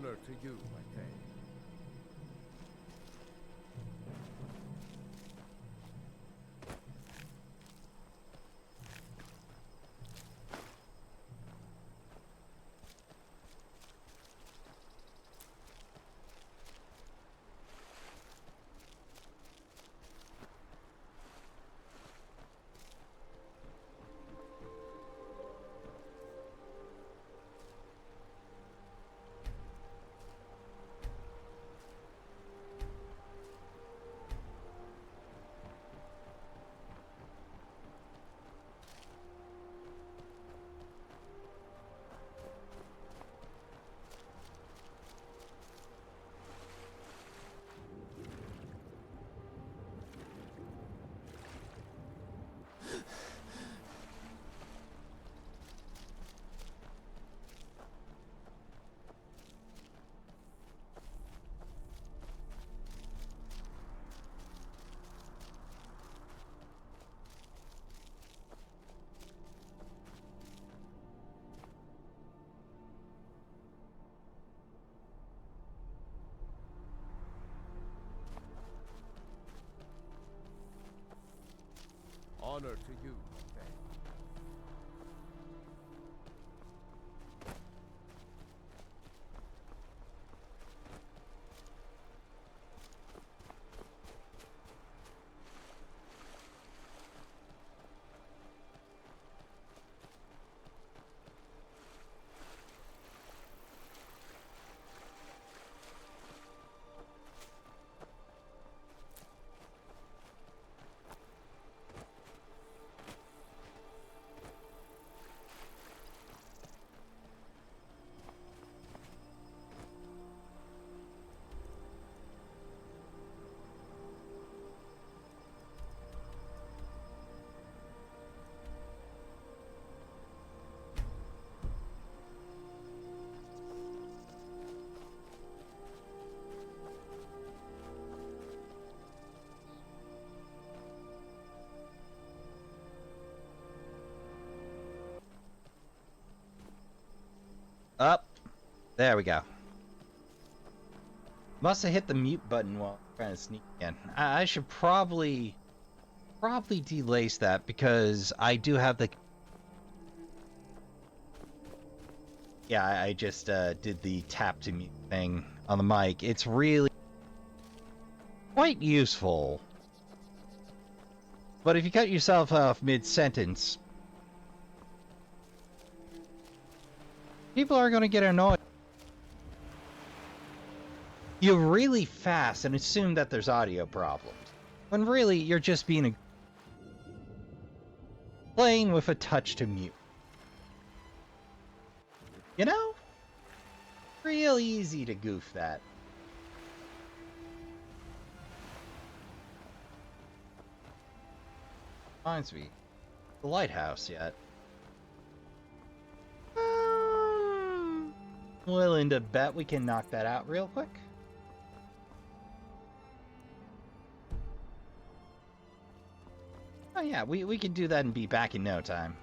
S9: Honor to you, I say. Honor to you, I say.
S1: Up. There we go. Must have hit the mute button while trying to sneak in. I should probably delace that because I do have the... Yeah, I just did the tap to mute thing on the mic. It's really quite useful. But if you cut yourself off mid-sentence, people are going to get annoyed. You're really fast and assume that there's audio problems, when really you're just playing with a touch to mute. You know? Real easy to goof that. Reminds me, the lighthouse yet? Willing to bet we can knock that out real quick. Oh yeah, we can do that and be back in no time.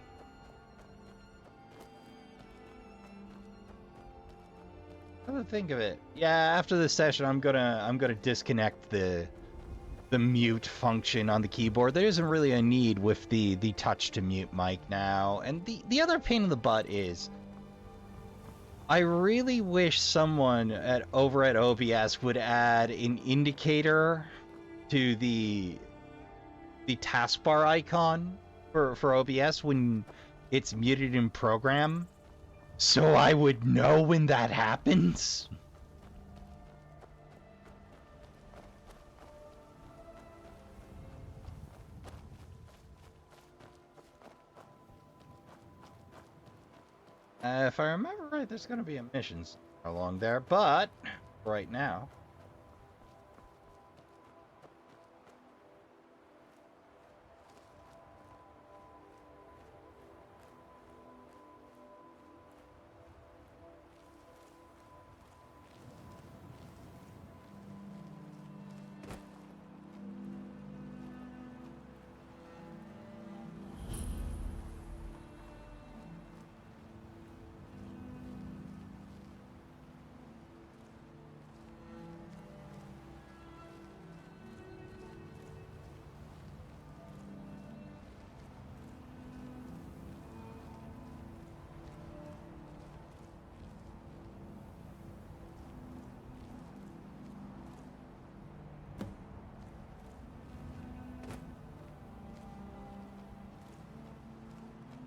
S1: Come to think of it, yeah. After this session, I'm gonna disconnect the mute function on the keyboard. There isn't really a need with the touch to mute mic now. And the other pain in the butt is, I really wish someone over at OBS would add an indicator to the taskbar icon for OBS when it's muted in program, so I would know when that happens. If I remember right, there's going to be a mission along there, but right now...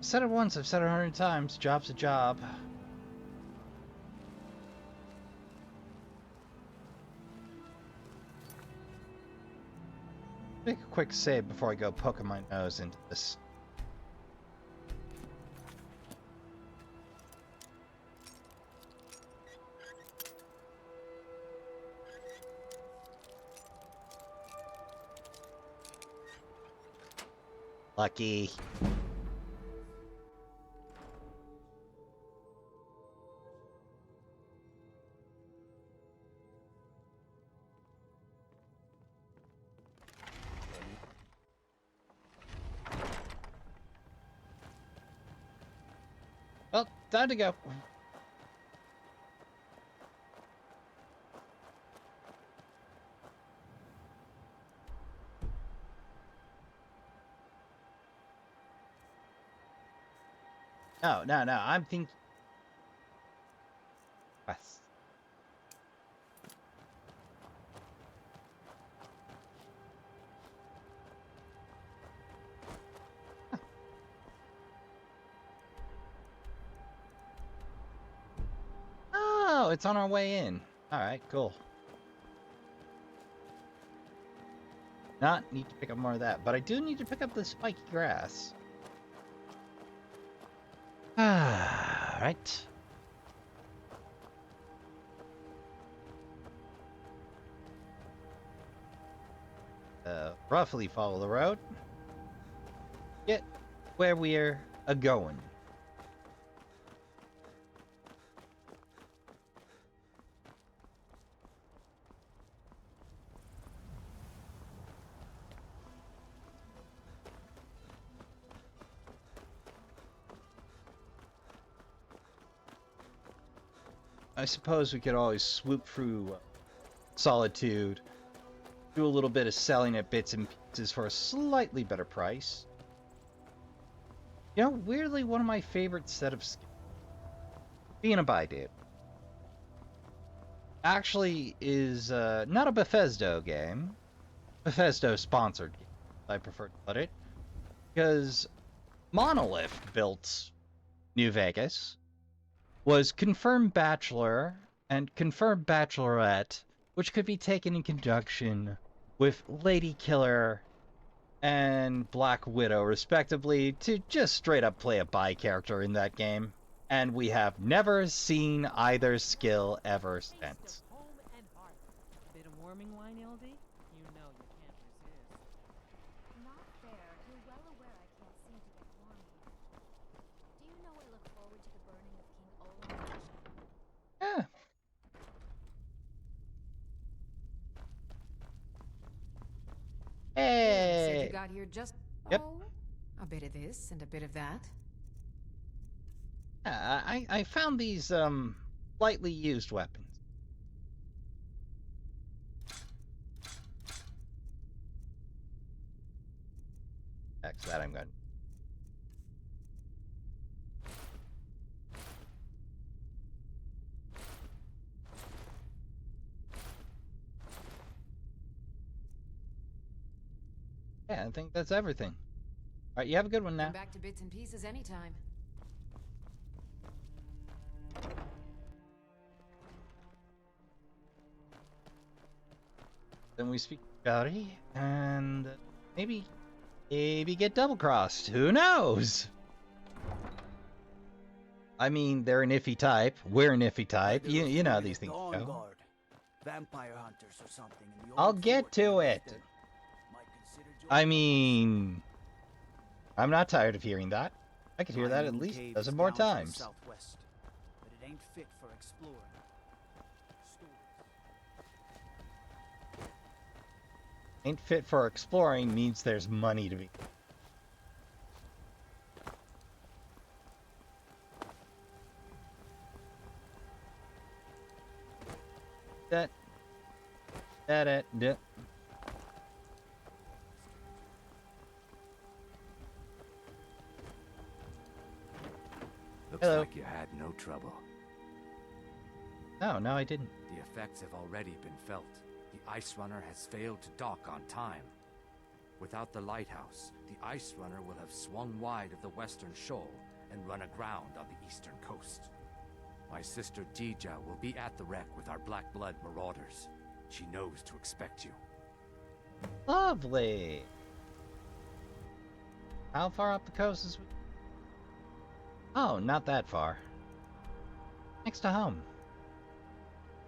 S1: said it once, I've said it 100 times. Job's a job. Make a quick save before I go poking my nose into this. Lucky. Well, time to go. No, no, no. I'm thinking. Yes. Oh, it's on our way in. All right, cool. Not need to pick up more of that, but I do need to pick up the spiky grass. Ah, right. Roughly follow the road. Get where we're a-going. I suppose we could always swoop through Solitude, do a little bit of selling at bits and pieces for a slightly better price. You know, weirdly, one of my favorite set of skills, being a buy dude, actually is not a Bethesda game. Bethesda sponsored game, I prefer to put it, because Monolith built New Vegas, was Confirmed Bachelor and Confirmed Bachelorette, which could be taken in conjunction with Lady Killer and Black Widow, respectively, to just straight up play a bi character in that game. And we have never seen either skill ever since.
S11: A bit of warming wine, LD? You know you can't resist.
S10: Not fair. You're well aware I can't seem to get warm here. Do you know I look forward to the burning of King Olin's ashes?
S1: Yeah.
S4: Said
S1: Hey!
S4: you got here just...
S1: Yep.
S4: Oh, a bit of this and a bit of that.
S1: Yeah, I found these, lightly used weapons. X that I'm good. Yeah, I think that's everything. Alright, you have a good one now.
S4: Come back to bits and pieces anytime.
S1: Then we speak to Jowdy, and maybe get double-crossed. Who knows? I mean, they're an iffy type. We're an iffy type. You know how these things go.
S12: Vampire hunters or something in the
S1: I'll
S12: old
S1: get
S12: fort
S1: to
S12: instead.
S1: it.
S12: Might consider
S1: I
S12: joining
S1: mean, I'm not tired of hearing that. I could hear that at
S12: Diamond
S1: least
S12: Cave
S1: a dozen
S12: is
S1: more
S12: down to the
S1: times.
S12: southwest, but it ain't fit for exploring.
S1: Ain't fit for exploring means there's money to be. That.
S2: Looks
S1: Hello.
S2: like you had no trouble.
S1: No, I didn't.
S2: The effects have already been felt. The Ice Runner has failed to dock on time.
S13: Without the lighthouse, the ice runner will have swung wide of the western shoal and run aground on the eastern coast. My sister Dija will be at the wreck with our Black Blood marauders. She knows to expect you.
S1: Lovely. How far up the coast is we? Oh, not that far. Next to home.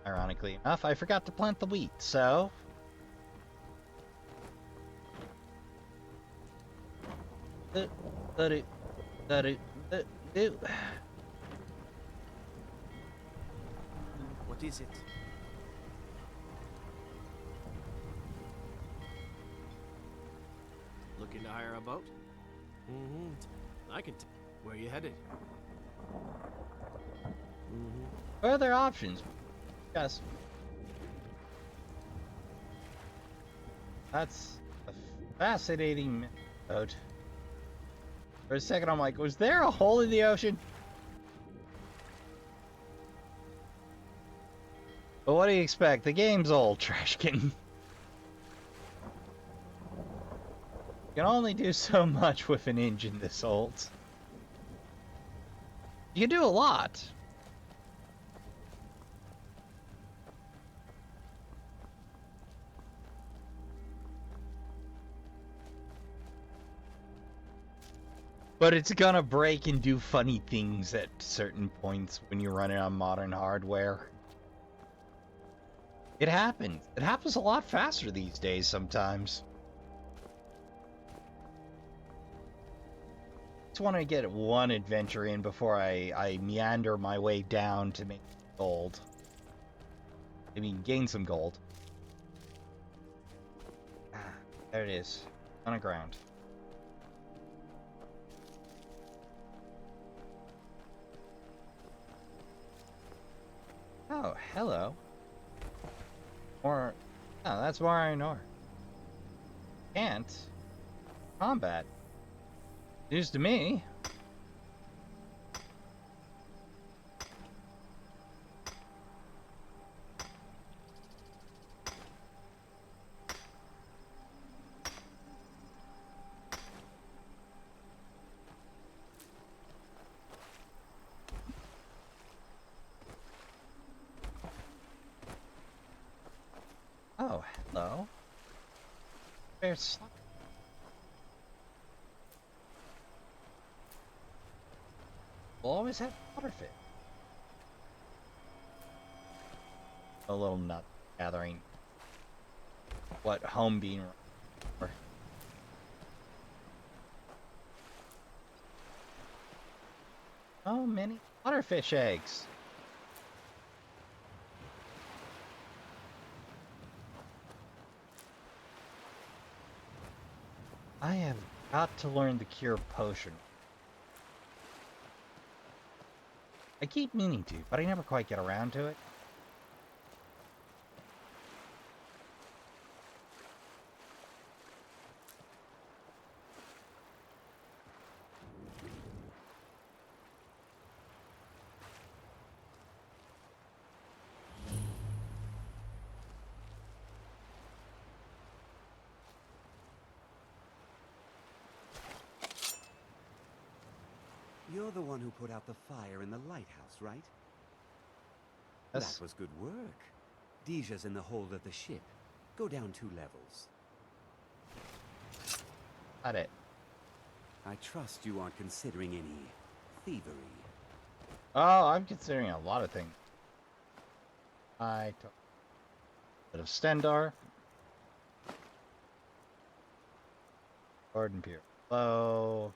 S1: Ironically enough, I forgot to plant the wheat, so...
S12: What is it?
S14: Looking to hire a boat? Mm-hmm. I can where you headed?
S1: Mm-hmm. What are their options? Yes. That's a fascinating method. For a second, I'm like, was there a hole in the ocean? But what do you expect? The game's old, Trashkin. You can only do so much with an engine this old. You can do a lot. But it's gonna break and do funny things at certain points when you're running on modern hardware. It happens. It happens a lot faster these days sometimes. Just want to get one adventure in before I meander my way down to make gold. I mean, gain some gold. Ah, there it is. On the ground. Oh, hello. Or, oh, that's more iron ore. Can't. Combat. News to me. Oh, hello. There's... We'll always have water fish. A little nut gathering. What home being... Oh, many waterfish eggs. I have got to learn the cure potion. I keep meaning to, but I never quite get around to it.
S15: You're the one who put out the fire in the lighthouse, right?
S1: Yes.
S15: That was good work. Dija's in the hold of the ship. Go down 2 levels.
S1: Got it.
S15: I trust you aren't considering any thievery.
S1: Oh, I'm considering a lot of things. I took a bit of Stendar. Gordon Pier. Low.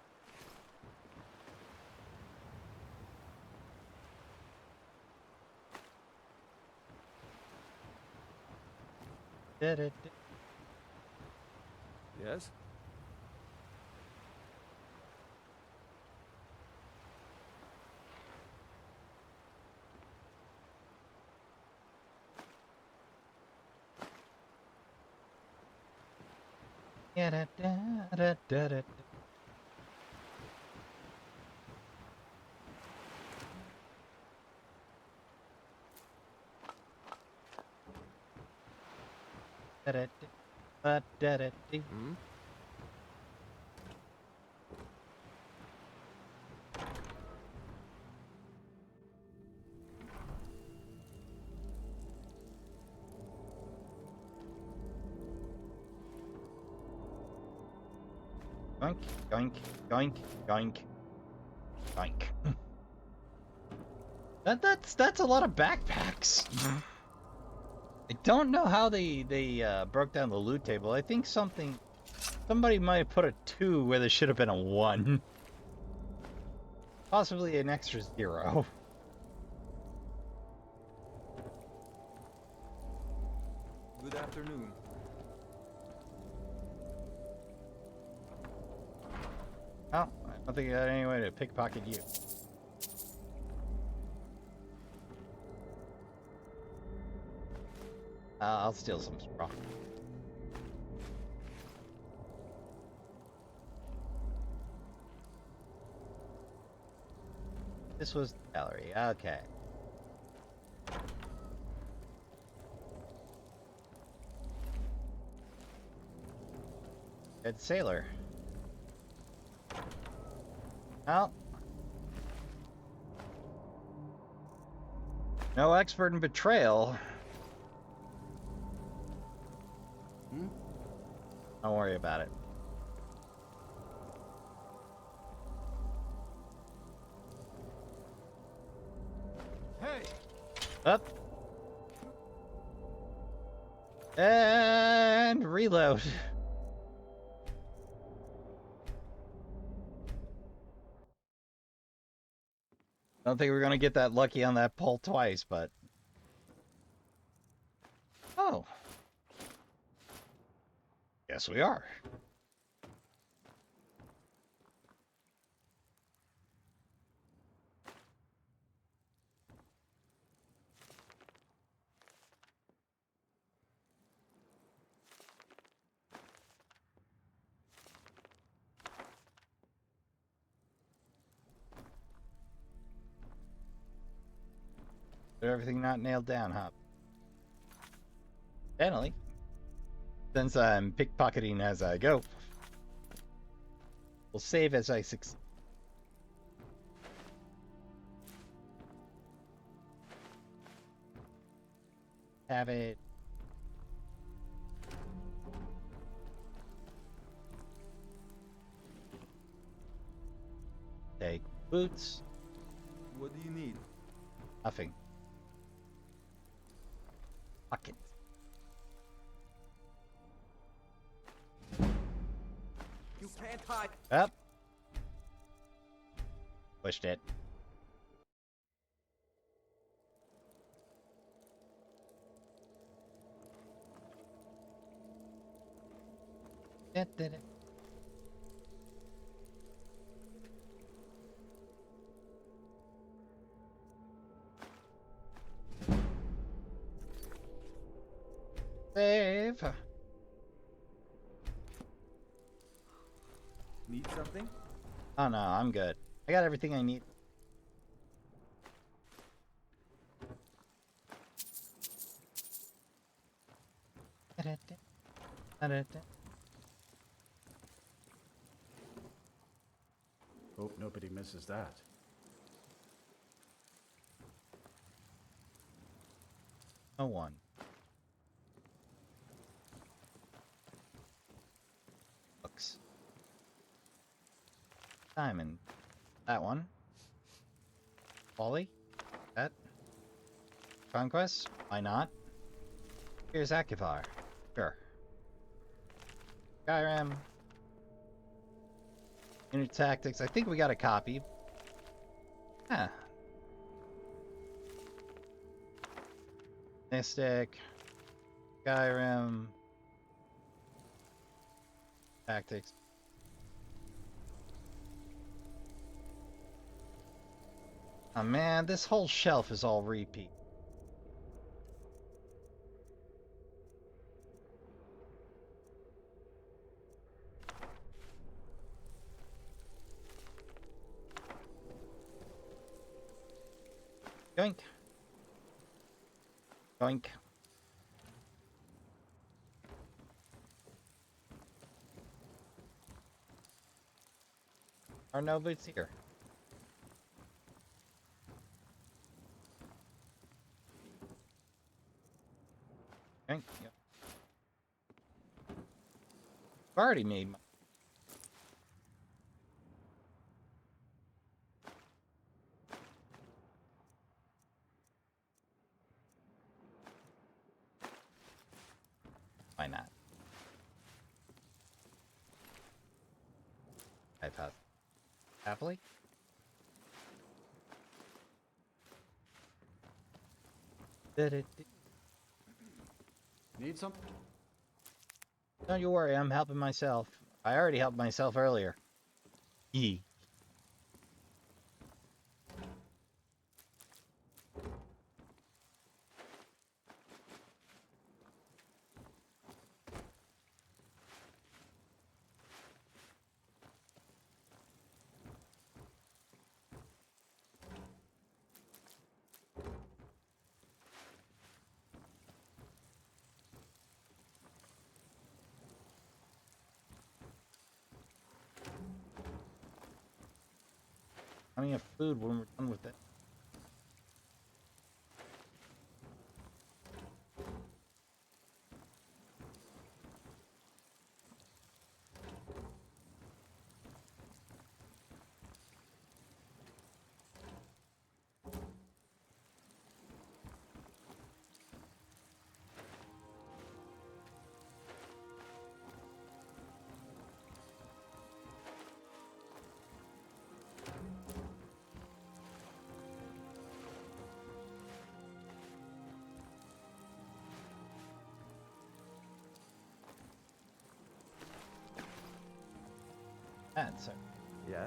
S9: Yes?
S1: Yeah, da, da, da, da. Da, da, da, da, da, da.
S9: Hmm?
S1: Yoink, yoink, yoink, yoink, yoink. That's a lot of backpacks. I don't know how they broke down the loot table. I think somebody might have put a 2 where there should have been a 1. Possibly an extra 0.
S16: Good afternoon.
S1: Oh, I don't think I got any way to pickpocket you. I'll steal some straw. This was the gallery. Okay. Good sailor. Well. No expert in betrayal. Don't worry about it.
S16: Hey!
S1: Up. And reload. Don't think we're gonna get that lucky on that pull twice, but... Oh. Yes, we are. Everything not nailed down, huh? Finally. Since I'm pickpocketing as I go, we'll save as I succeed. Have it. Take boots.
S16: What do you need?
S1: Nothing. Pockets.
S12: You can't hide.
S1: Up. Pushed it. That did it. Save.
S16: Need something?
S1: Oh no, I'm good. I got everything I need.
S7: Hope nobody misses that.
S1: No one. Books. Diamond. That one. Folly. That. Conquest. Why not? Here's Akivar. Sure. Skyrim. Inner Tactics. I think we got a copy. Huh. Mystic. Skyrim. Tactics. Oh man, this whole shelf is all repeat. Yoink. Yoink. Are no boots here? Yoink. Yep. I've already made my... Happily?
S7: Need some?
S1: Don't you worry, I'm helping myself. I already helped myself earlier. Yee. Running out of food when we're done with it. Answer.
S16: Yeah?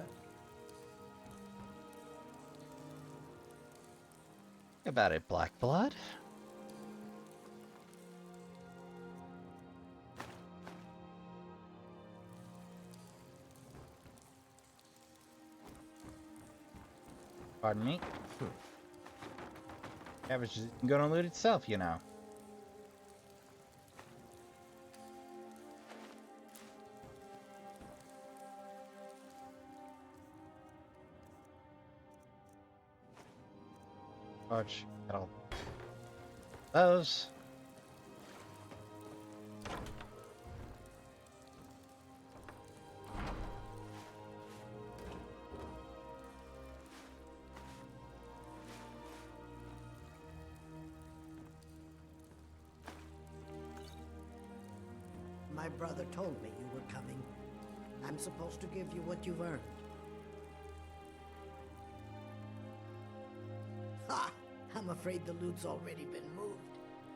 S1: Think about it, Black Blood. Pardon me. Average is gonna loot itself, you know. Arch, metal. Those.
S17: My brother told me you were coming. I'm supposed to give you what you've earned. Ha! I'm afraid the loot's already been moved.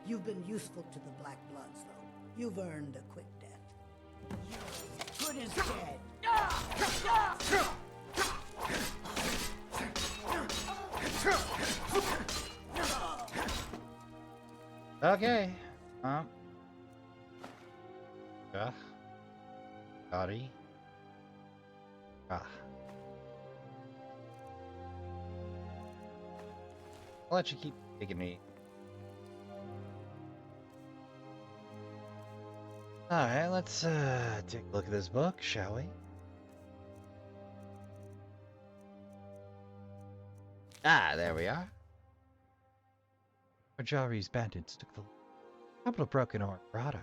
S17: You've been useful to the Black Bloods, though. You've earned a quick death. You're as good as dead.
S1: Okay. Body. I'll let you keep taking me. Alright, let's take a look at this book, shall we? Ah, there we are. Rajari's bandits took the capital Broken Ore Grotto.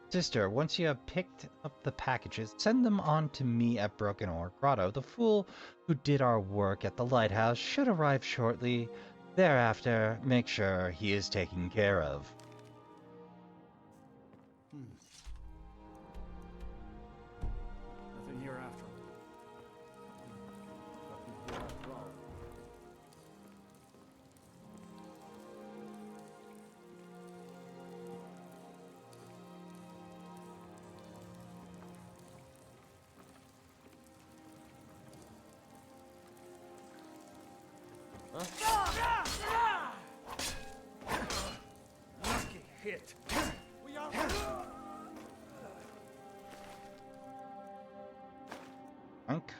S1: Sister, once you have picked up the packages, send them on to me at Broken Ore Grotto. The fool who did our work at the lighthouse should arrive shortly. Thereafter, make sure he is taken care of.
S7: Nothing here after all. Nothing here after all.
S3: Lucky hit. We are.
S1: Unk.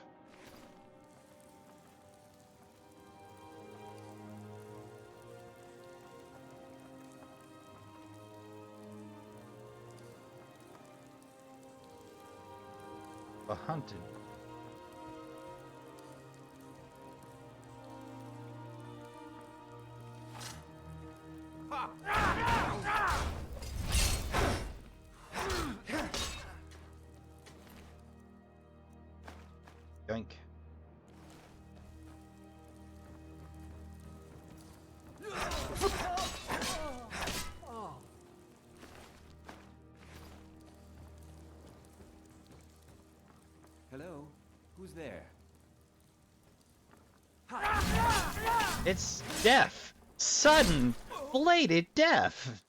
S1: A hunted. Yoink.
S15: Hello? Who's there?
S1: It's death. Sudden, bladed death.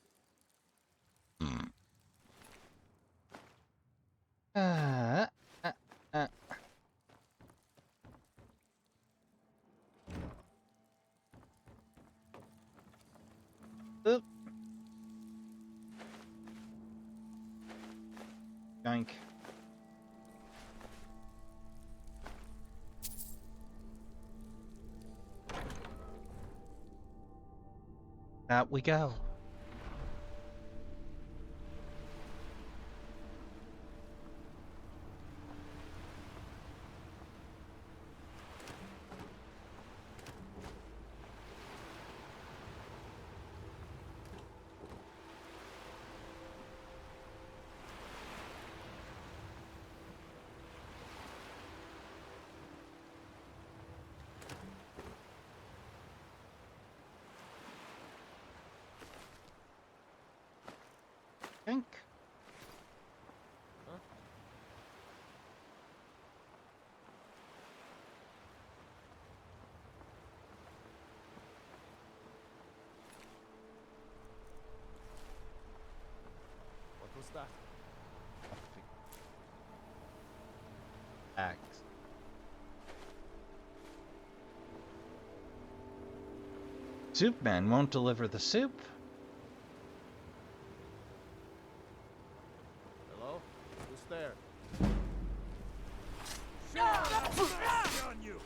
S1: Uh, uh, uh. Oop. Yoink. Out we go. Think.
S9: Huh? What was that?
S1: Axe. Soup man won't deliver the soup.
S9: Hello? Who's there?
S3: on you!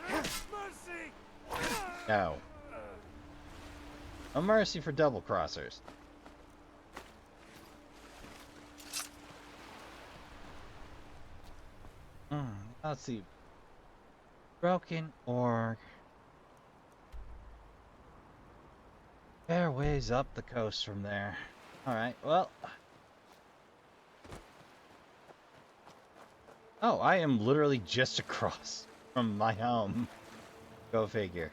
S3: Mercy!
S1: No. No mercy for double crossers. Let's see. Broken orc. Fair ways up the coast from there. Alright, well. Oh, I am literally just across from my home. Go figure.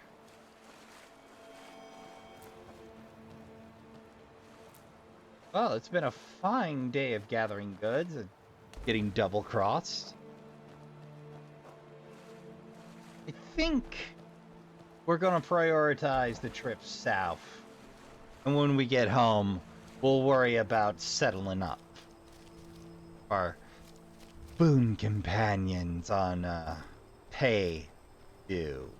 S1: Well, it's been a fine day of gathering goods and getting double-crossed. I think we're going to prioritize the trip south. And when we get home, we'll worry about settling up. Our boon companions on pay due.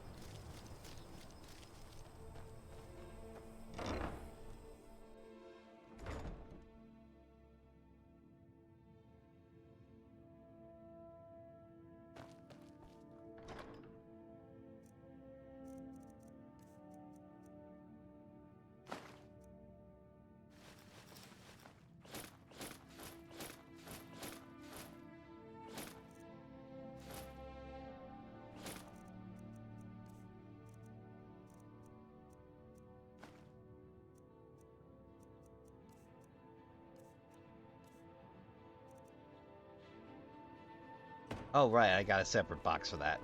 S1: Oh, right, I got a separate box for that.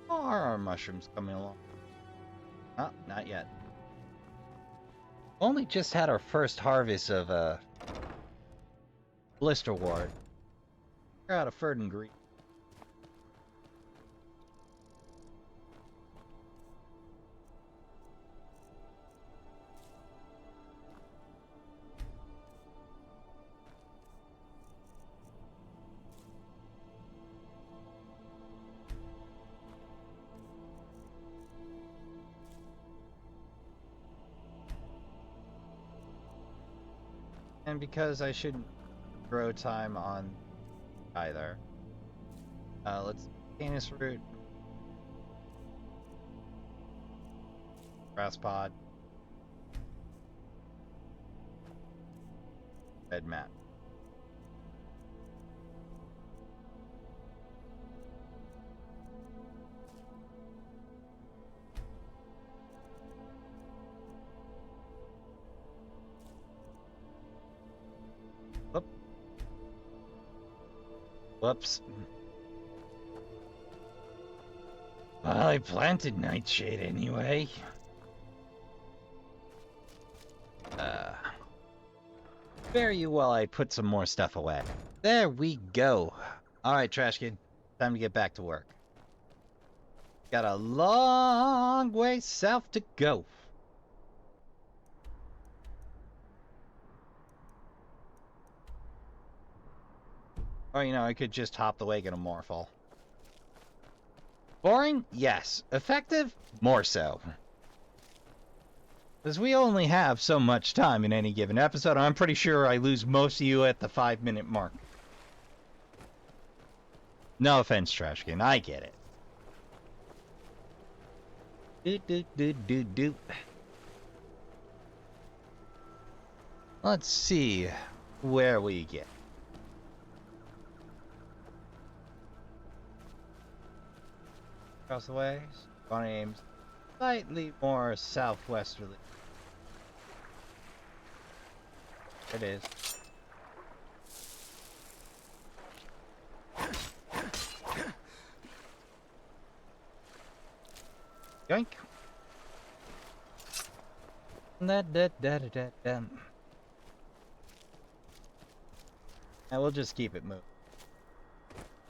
S1: Oh, are our mushrooms coming along? Oh, not yet. Only just had our first harvest of blister ward. We're out of Ferdinand Green. And because I shouldn't grow time on either. Let's canis root. Grass pod. Bed mat. Whoops. Well, I planted Nightshade anyway. Fare you while I put some more stuff away. There we go. Alright, Trashkin. Time to get back to work. Got a long way south to go. Or, you know, I could just hop the wagon and morphle. Boring? Yes. Effective? More so. Because we only have so much time in any given episode. I'm pretty sure I lose most of you at the 5-minute mark. No offense, Trashkin. I get it. Do. Let's see where we get. Across the way. Our name's slightly more southwesterly. It is. Yoink. And we'll just keep it moving.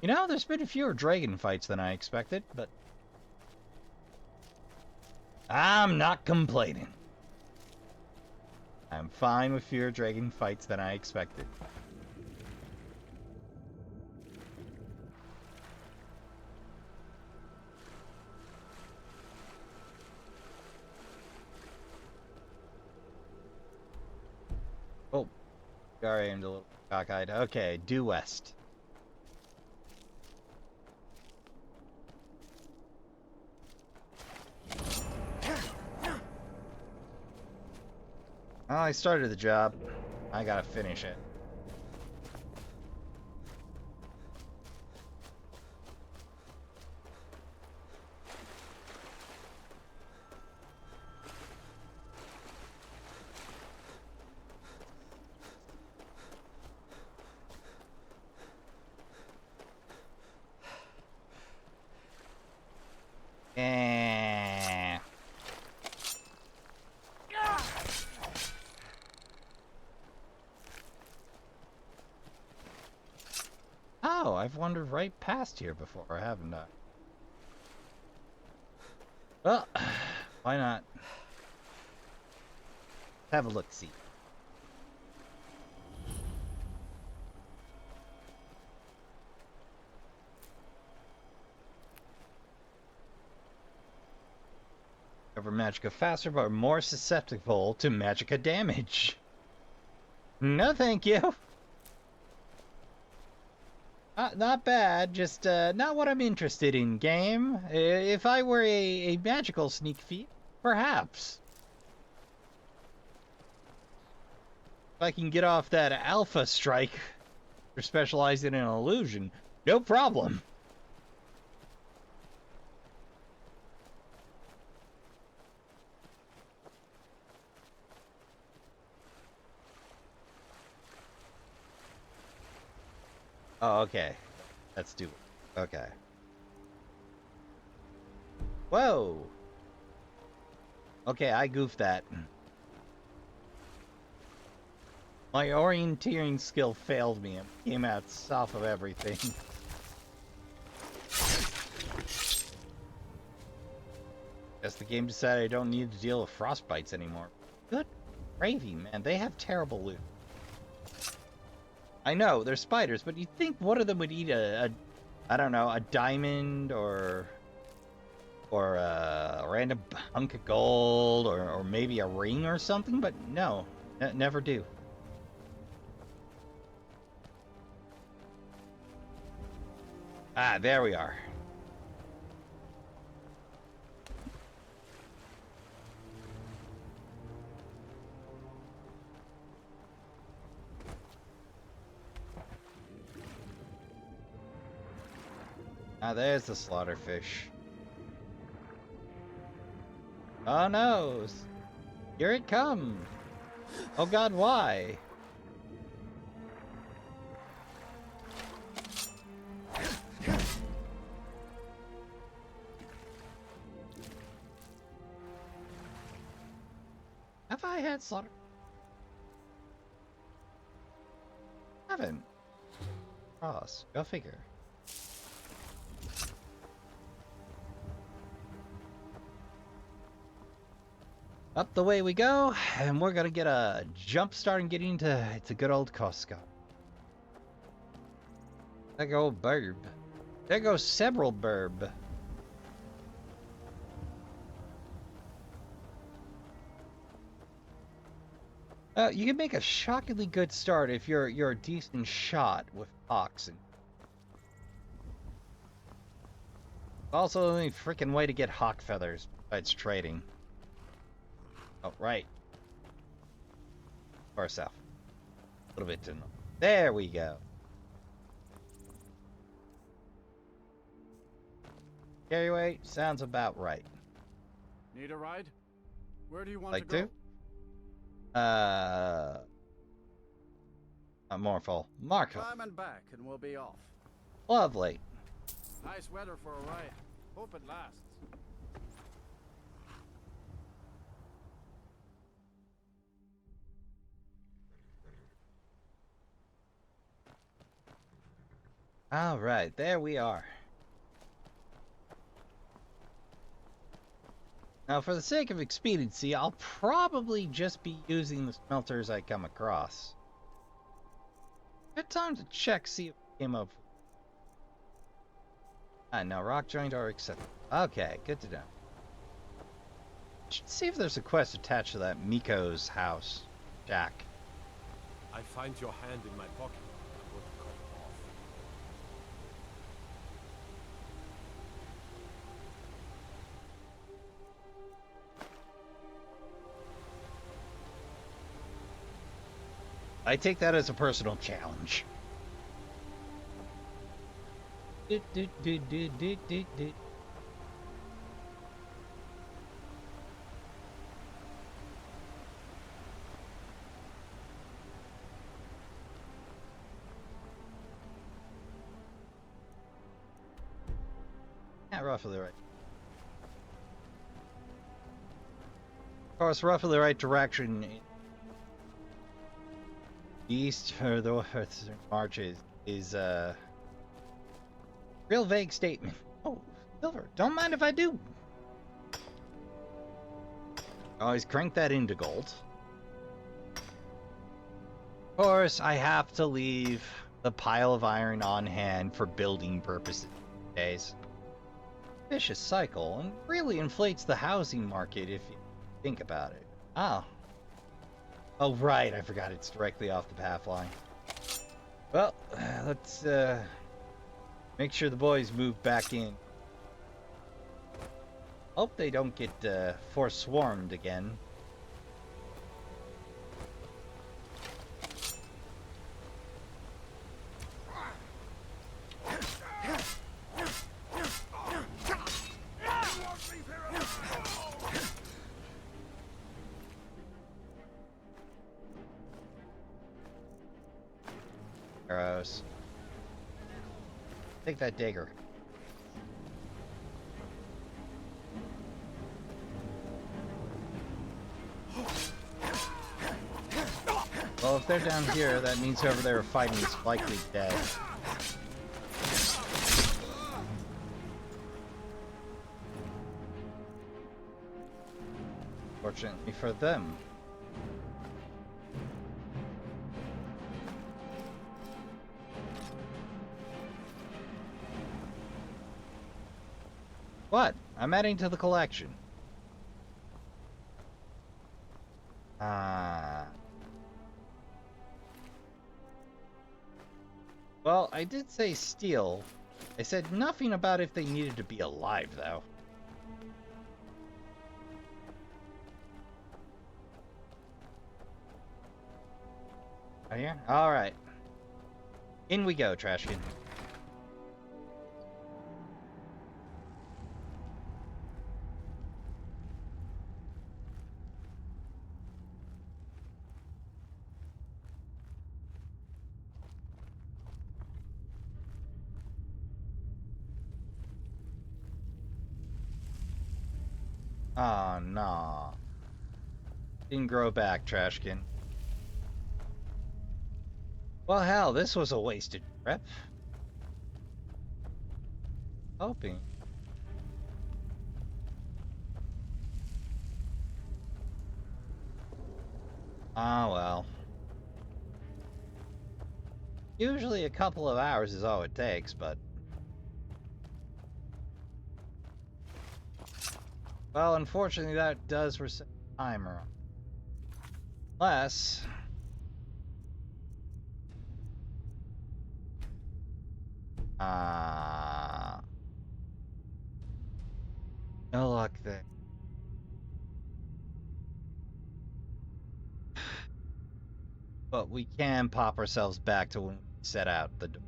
S1: You know, there's been fewer dragon fights than I expected, but I'm not complaining. I'm fine with fewer dragon fights than I expected. Oh, sorry, I'm a little cockeyed. Okay, due west. Well, I started the job. I gotta finish it. Oh, I've wandered right past here before, haven't I? Well, why not? Have a look-see. Cover magicka faster, but are more susceptible to magicka damage. No, thank you. Not bad, just not what I'm interested in, game. If I were a magical sneak feat, perhaps. If I can get off that alpha strike for specializing in illusion, no problem. Oh, okay. Let's do it. Okay. Whoa! Okay, I goofed that. My orienteering skill failed me and came out south of everything. Guess the game decided I don't need to deal with frostbites anymore. Good gravy, man. They have terrible loot. I know, they're spiders, but you'd think one of them would eat I don't know, a diamond or a random hunk of gold or maybe a ring or something, but no, never do. Ah, there we are. Ah, there's the slaughterfish. Oh no! Here it comes! Oh god, why? had slaughter. Haven't. Cross. Go figure. Up the way we go, and we're gonna get a jump start and get into good old Costco. There go burb. There goes several burb. You can make a shockingly good start if you're a decent shot with oxen. Also, the only freaking way to get hawk feathers besides trading. Oh, right. Far south. A little bit to the north. There we go. Carry weight sounds about right.
S7: Need a ride? Where do you want
S1: Like
S7: to go?
S1: Morphle. Marco.
S7: Climb and back, and we'll be off.
S1: Lovely.
S7: Nice weather for a ride. Hope it lasts.
S1: All right, there we are. Now, for the sake of expediency, I'll probably just be using the smelters I come across. Good time to check, see if we came up. No, rock joint are accepted. Okay, good to know. Should see if there's a quest attached to that Miko's house. Jack.
S9: I find your hand in my pocket. I would cut it off.
S1: I take that as a personal challenge. Yeah, roughly right. Of course, roughly the right direction. East or the western march is real vague statement. Oh, silver. Don't mind if I do. Always crank that into gold. Of course, I have to leave the pile of iron on hand for building purposes these days. Vicious cycle, and really inflates the housing market if you think about it. Oh. Oh, right, I forgot it's directly off the path line. Well, let's make sure the boys move back in. Hope they don't get forswarmed again. Arrows. Take that dagger. Well, if they're down here, that means whoever they were fighting is likely dead. Fortunately for them. What? I'm adding to the collection. Well, I did say steal. I said nothing about if they needed to be alive, though. Right here? Alright. In we go, Trashkin. Oh, no. Didn't grow back, Trashkin. Well, hell, this was a wasted trip. Hoping. Ah, well. Usually a couple of hours is all it takes, but... Well, unfortunately, that does reset the timer. Unless... no luck there. But we can pop ourselves back to when we set out the door.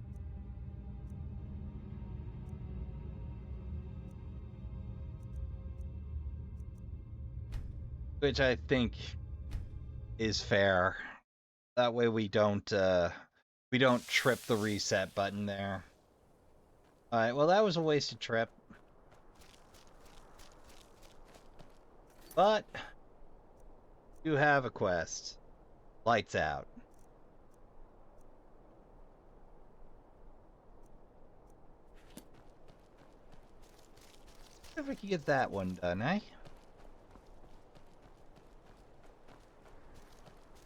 S1: Which I think is fair. That way we don't trip the reset button there. Alright, well that was a wasted trip. But you have a quest. Lights out. If we can get that one done, eh?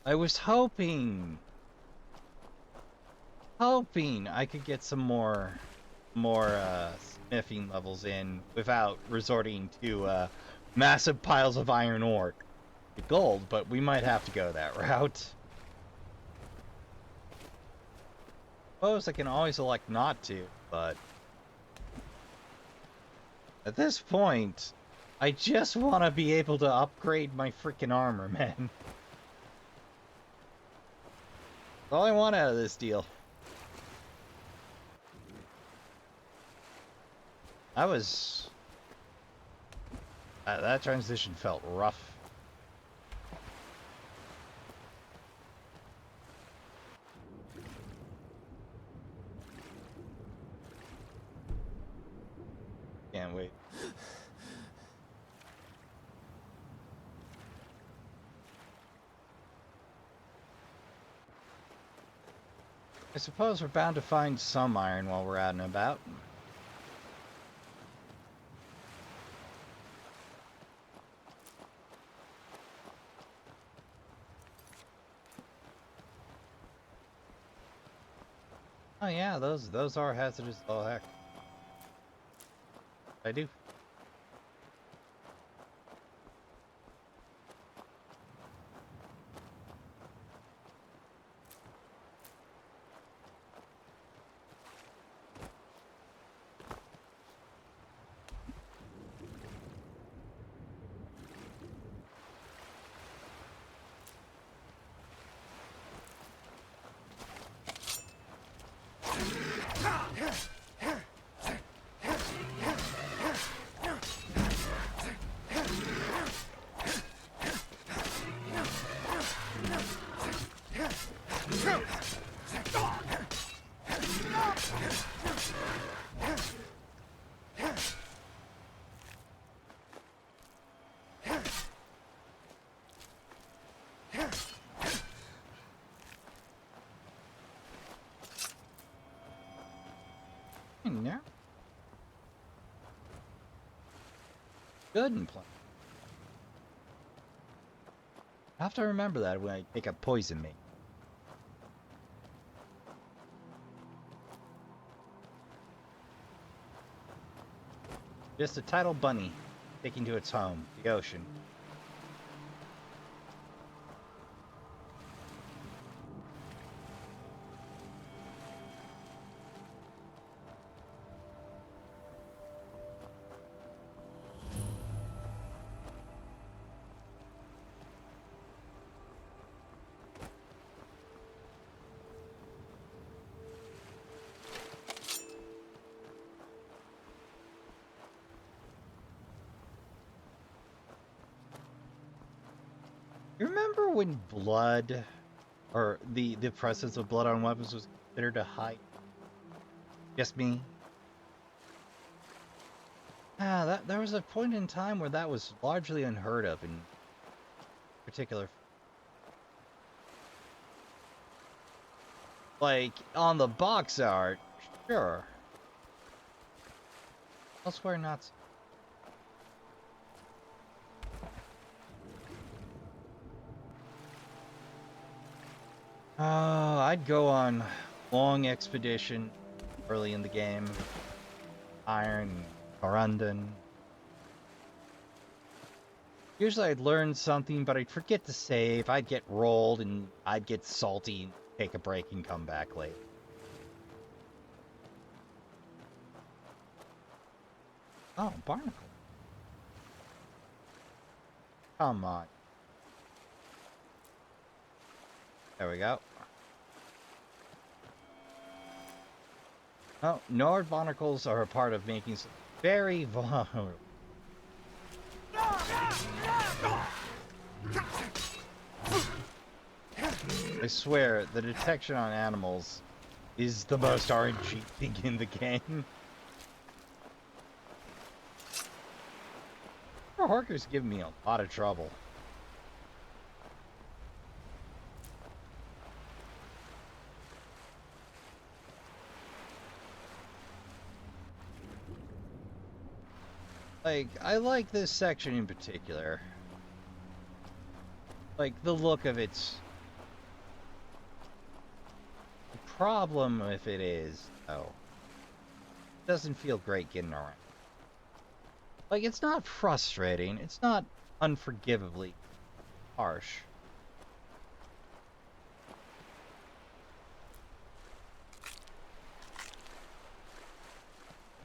S1: I was hoping I could get some more smithing levels in without resorting to massive piles of iron ore. Gold, but we might have to go that route. Suppose I can always elect not to, but at this point, I just want to be able to upgrade my freaking armor, man. That's all I want out of this deal. That transition felt rough. Can't wait. I suppose we're bound to find some iron while we're out and about. Oh yeah, those are hazardous. Oh heck. I do. Yeah. Good and plain. I have to remember that when I take a poison mate. Just a tidal bunny taking to its home, the ocean. You remember when blood, or the presence of blood on weapons was considered a high? Just me? Ah, there was a point in time where that was largely unheard of, and particular. Like, on the box art, sure. Elsewhere, not so. I'd go on long expedition early in the game. Iron, Corundon. Usually I'd learn something, but I'd forget to save. I'd get rolled, and I'd get salty, take a break, and come back late. Oh, barnacle. Come on. There we go. Oh, Nord barnacles are a part of making some very vulnerable. I swear, the detection on animals is the most RNG thing in the game. Horkers give me a lot of trouble. Like, I like this section in particular. Like, the look of it's... The problem with it is, though, it doesn't feel great getting around. Like, it's not frustrating. It's not unforgivably harsh.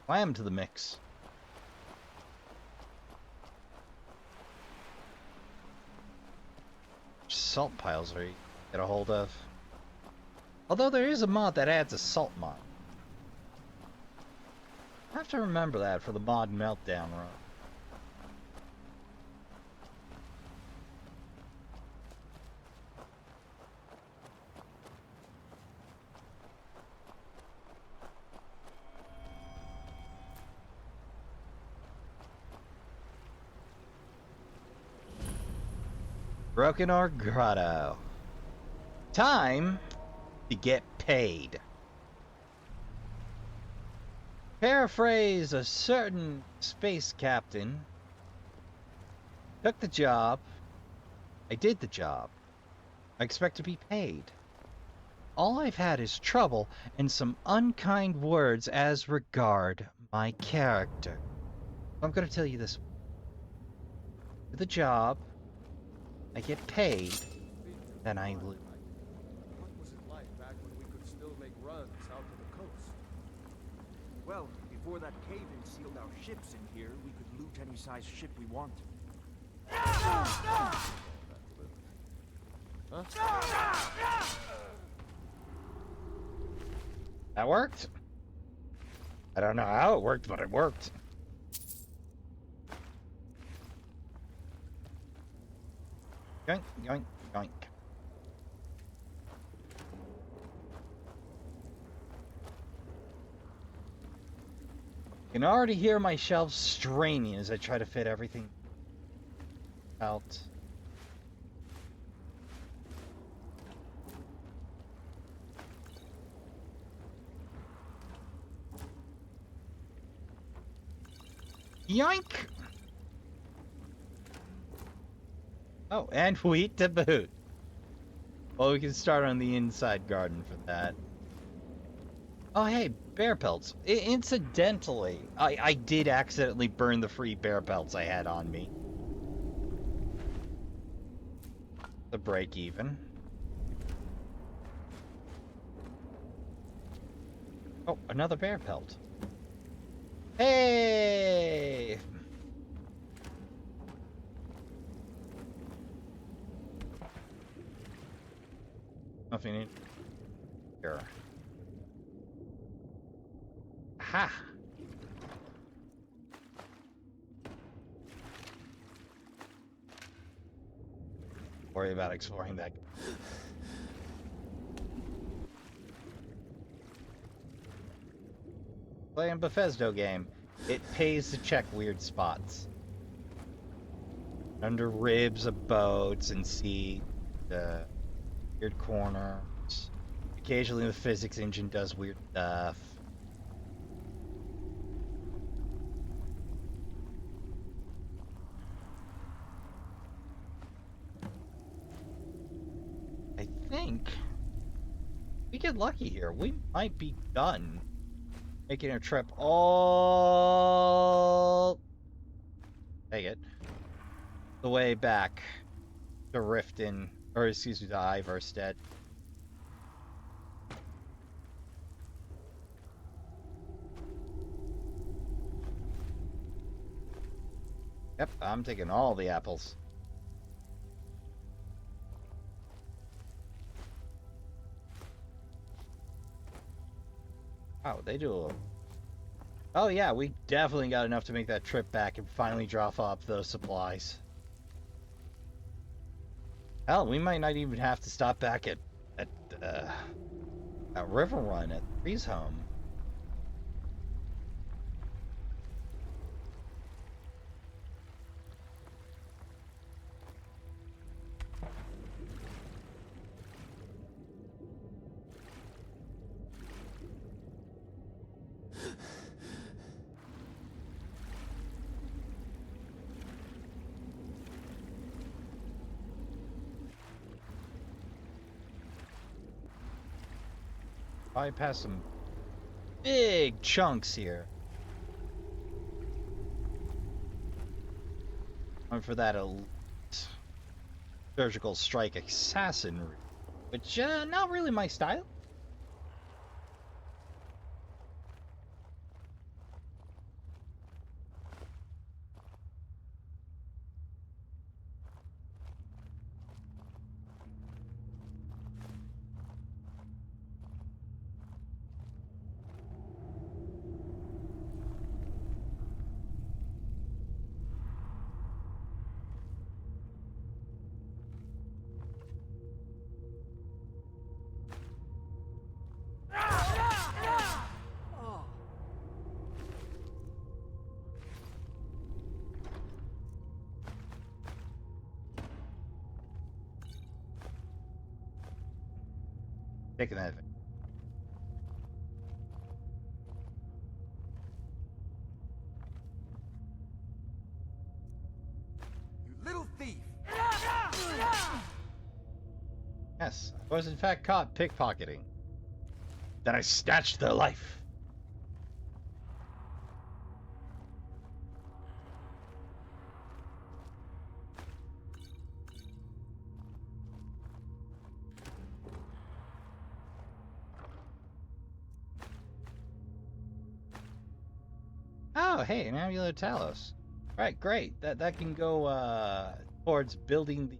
S1: Wham to the mix. Salt piles are you get a hold of. Although there is a mod that adds a salt mod. I have to remember that for the mod meltdown run. Broken Ore Grotto. Time to get paid. Paraphrase a certain space captain. Took the job. I did the job. I expect to be paid. All I've had is trouble and some unkind words as regard my character. I'm going to tell you this. Do the job. I get paid, then I lose.
S9: What was it like back when we could still make runs out to the coast?
S12: Well, before that cave-in sealed our ships in here, we could loot any size ship we want.
S9: Huh?
S1: That worked? I don't know how it worked, but it worked. Yoink, yoink, yoink. You can already hear my shelves straining as I try to fit everything out. Yoink! Oh, and wheat to boot. Well, we can start on the inside garden for that. Oh, hey, bear pelts. Incidentally, I did accidentally burn the free bear pelts I had on me. The break even. Oh, another bear pelt. Hey! Nothing in here. Ha! Worry about exploring that. Playing Bethesda game, it pays to check weird spots. under ribs of boats and see the weird corners. Occasionally the physics engine does weird stuff. I think we get lucky here. We might be done making a trip all take it the way back to Riften, or excuse me, to Ivarstead. Yep, I'm taking all the apples. Oh, they do. Oh yeah, we definitely got enough to make that trip back and finally drop off those supplies. Hell, we might not even have to stop back at River Run at Bree's home. Probably pass some big chunks here. Going for that elite surgical strike assassin route, which not really my style. Taking that.
S12: You little thief!
S1: Yes, I was in fact caught pickpocketing. Then I snatched their life. Oh, hey, an amulet of Talos. Right, great. That can go towards building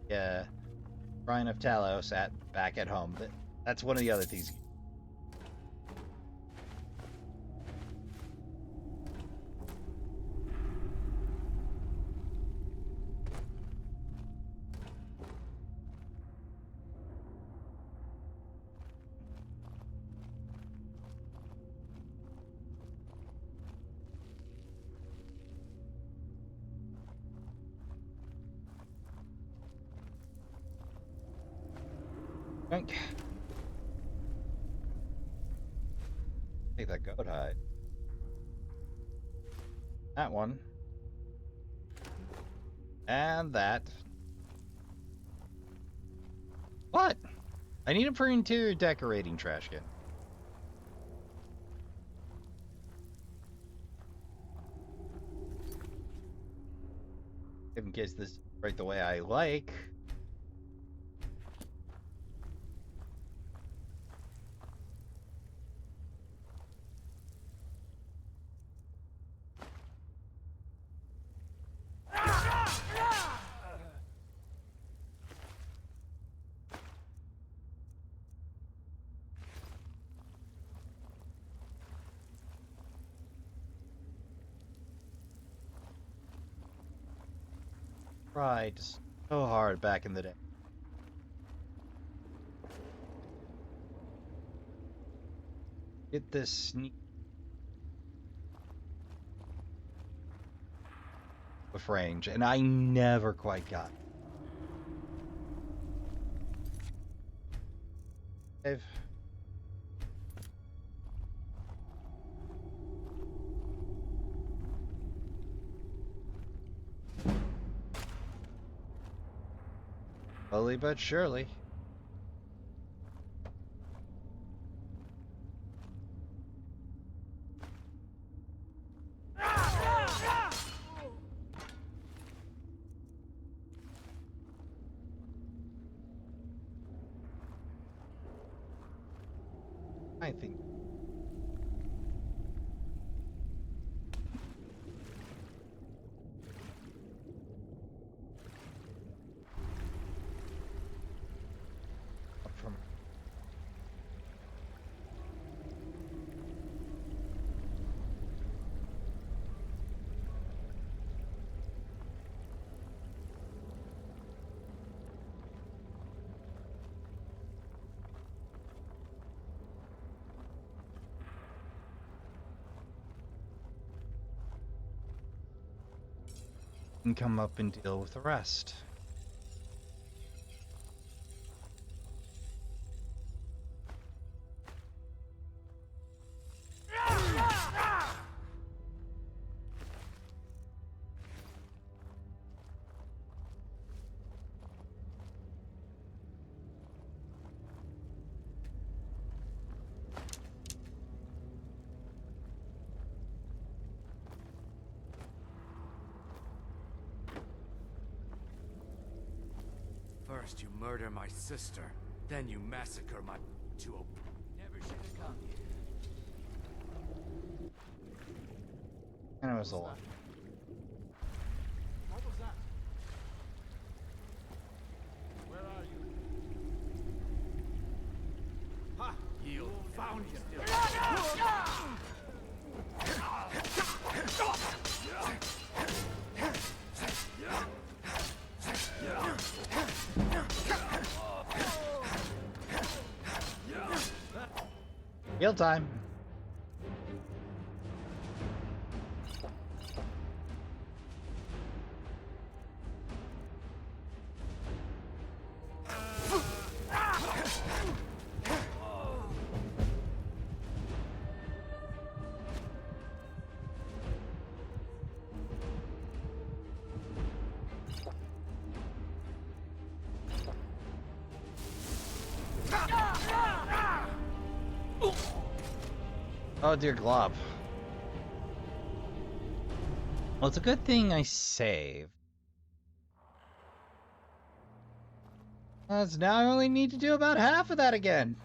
S1: the Shrine of Talos back at home. That's one of the other things. Drink. Take that goat hide. That one. And that. What? I need it for interior decorating, Trashkin. In case this is right the way I like. Tried so hard back in the day. Get this sneak. with range, and I never quite got it. Dave. Slowly but surely. I think. Up from. And come up and deal with the rest.
S13: First you murder my sister, then you massacre my... Never should have come here.
S1: And it was a lot.
S9: What was that? Where are you?
S13: Ha! You found you.
S1: Heal time. Oh dear glob. Well, it's a good thing I saved. As now I only need to do about half of that again.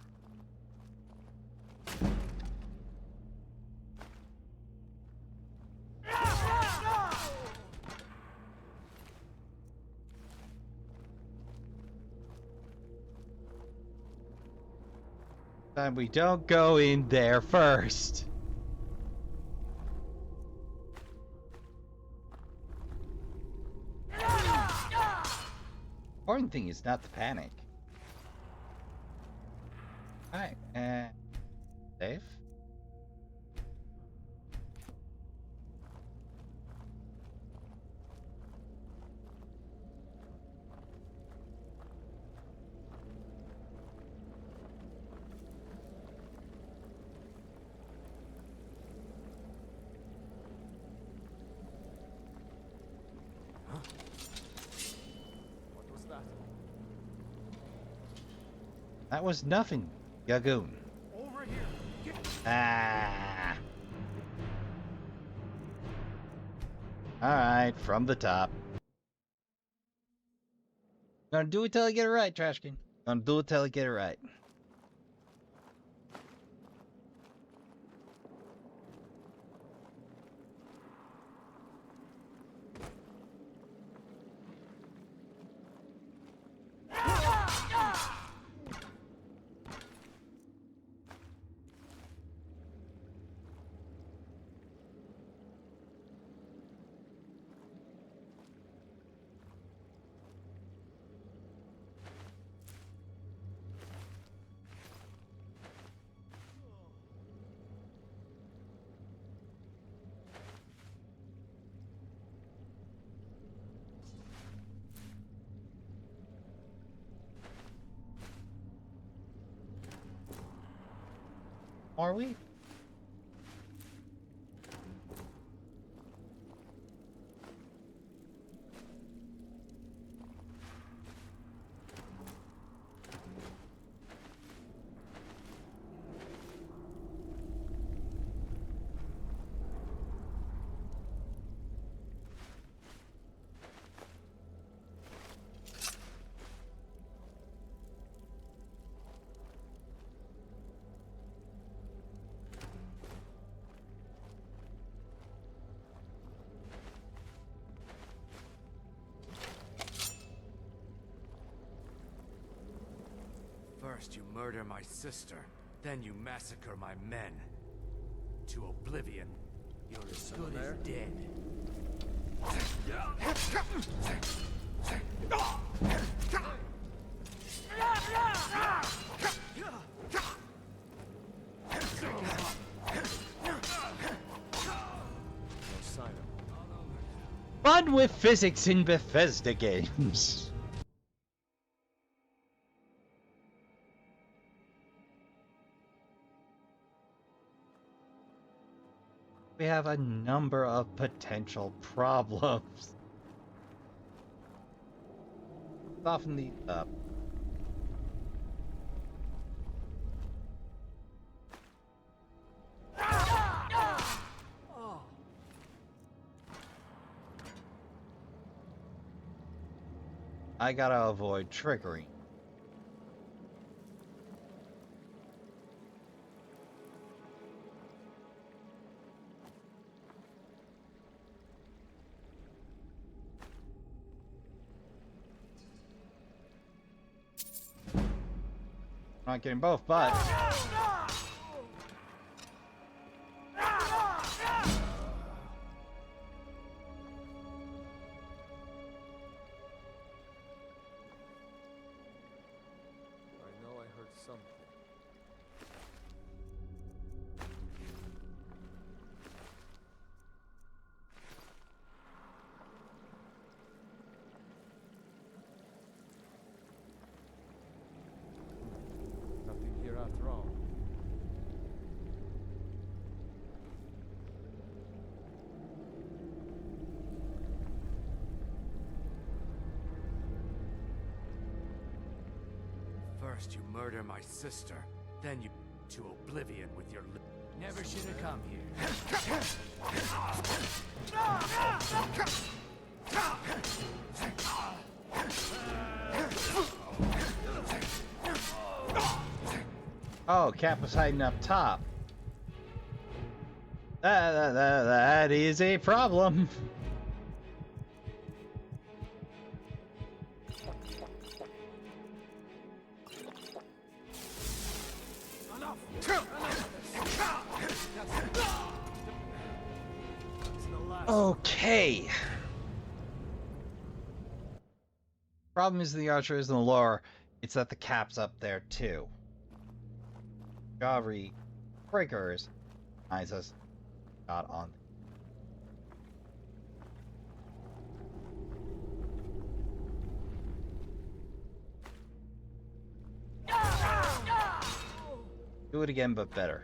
S1: And we don't go in there first. Important thing is not to panic. Alright, safe.
S9: What was that?
S1: That was nothing, Gagoon.
S9: Over here. Get
S1: Ah. Alright, from the top. Gonna do it till I get it right, Trashkin. Gonna do it till I get it right. Are we?
S13: First you murder my sister, then you massacre my men. To oblivion, you're as good as dead.
S1: Fun with physics in Bethesda games. We have a number of potential problems. Soften these up. I gotta avoid triggering. Not getting both, but
S9: after all.
S13: First you murder my sister, then you to oblivion with your
S2: Never should have come here.
S1: oh, Cap was hiding up top. That is a problem. Okay. Problem is the archer isn't the lore, it's that the cap's up there too. Jawry breakers eyes us not on. Do it again, but better.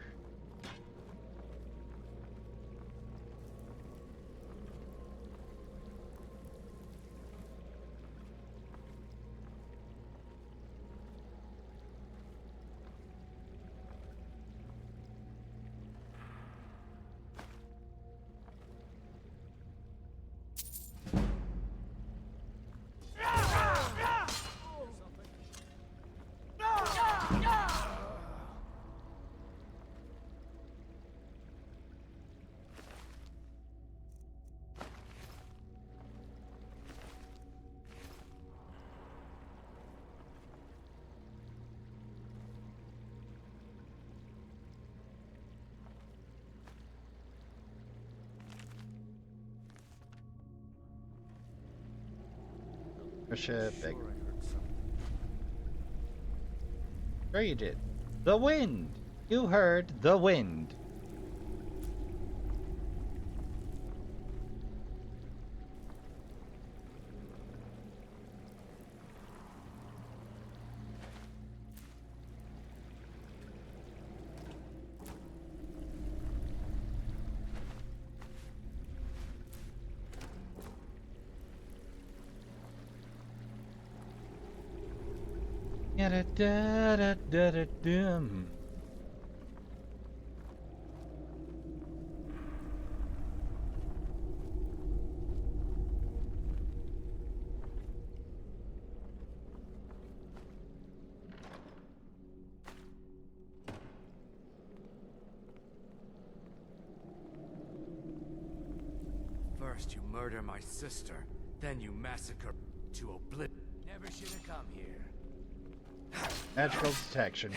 S1: Big. Sure you did. The wind! You heard the wind. Da-da-da-da-da-dum.
S13: First you murder my sister, then you massacre to oblivion.
S2: Never should have come here.
S1: Natural detection.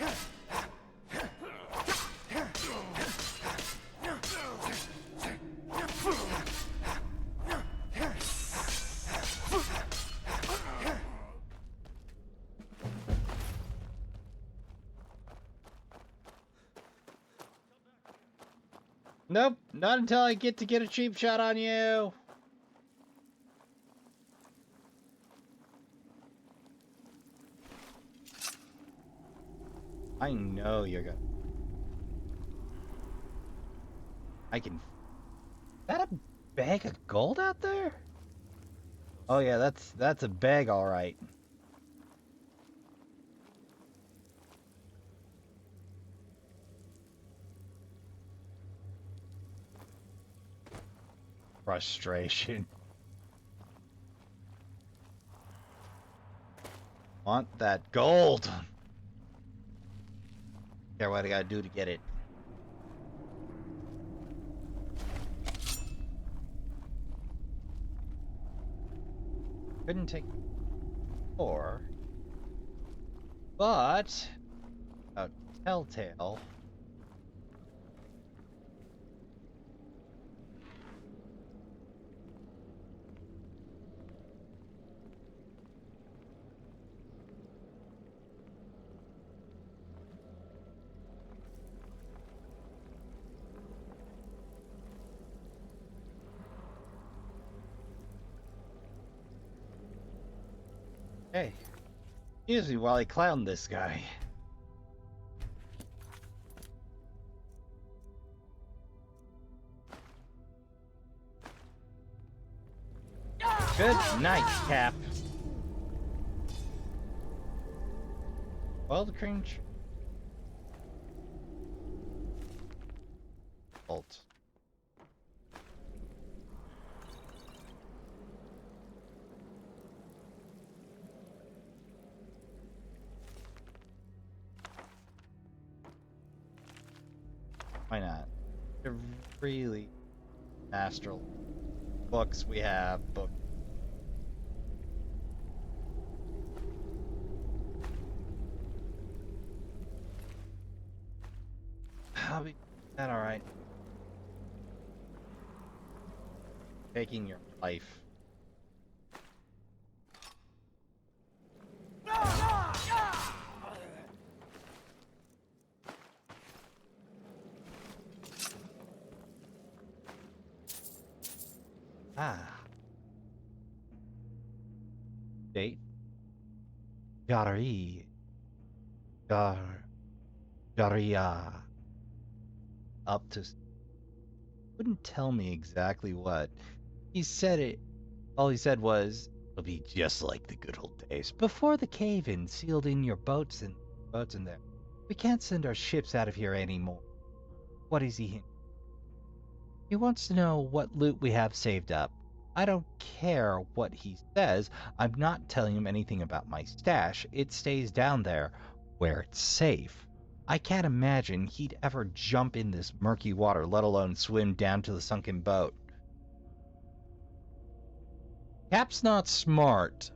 S1: Nope, not until I get to get a cheap shot on you. I know you're gonna. I can. Is that a bag of gold out there? Oh yeah, that's a bag, all right. Frustration. Want that gold. Care what I gotta do to get it. Couldn't take 4. But a telltale. Hey, excuse me while I clown this guy. Good night, Cap. Well, the cringe. Alt. Why not? They're really astral books we have. Book. I'll be that all right. Taking your life. Date. Gari. Garia. Up to. Wouldn't tell me exactly what. He said it. All he said was, "It'll be just like the good old days before the cave-in sealed in your boats in there. We can't send our ships out of here anymore." What is he hinting? He wants to know what loot we have saved up. I don't care what he says. I'm not telling him anything about my stash. It stays down there where it's safe. I can't imagine he'd ever jump in this murky water, let alone swim down to the sunken boat. Cap's not smart.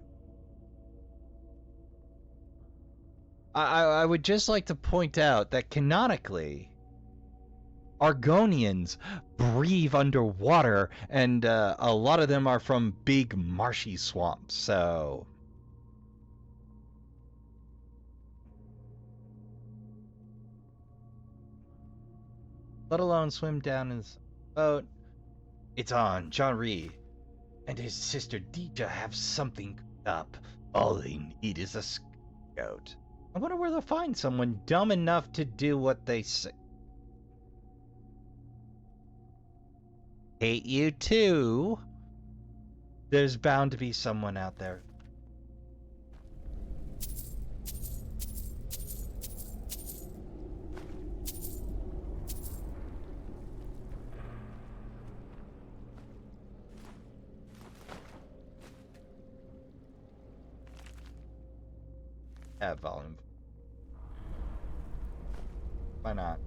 S1: I would just like to point out that canonically, Argonians breathe underwater, and a lot of them are from big marshy swamps, so... Let alone swim down in the boat. It's on. John Reed and his sister Deja have something up. All they need is a scout. I wonder where they'll find someone dumb enough to do what they say. Hate you too. There's bound to be someone out there. Add volume. Why not?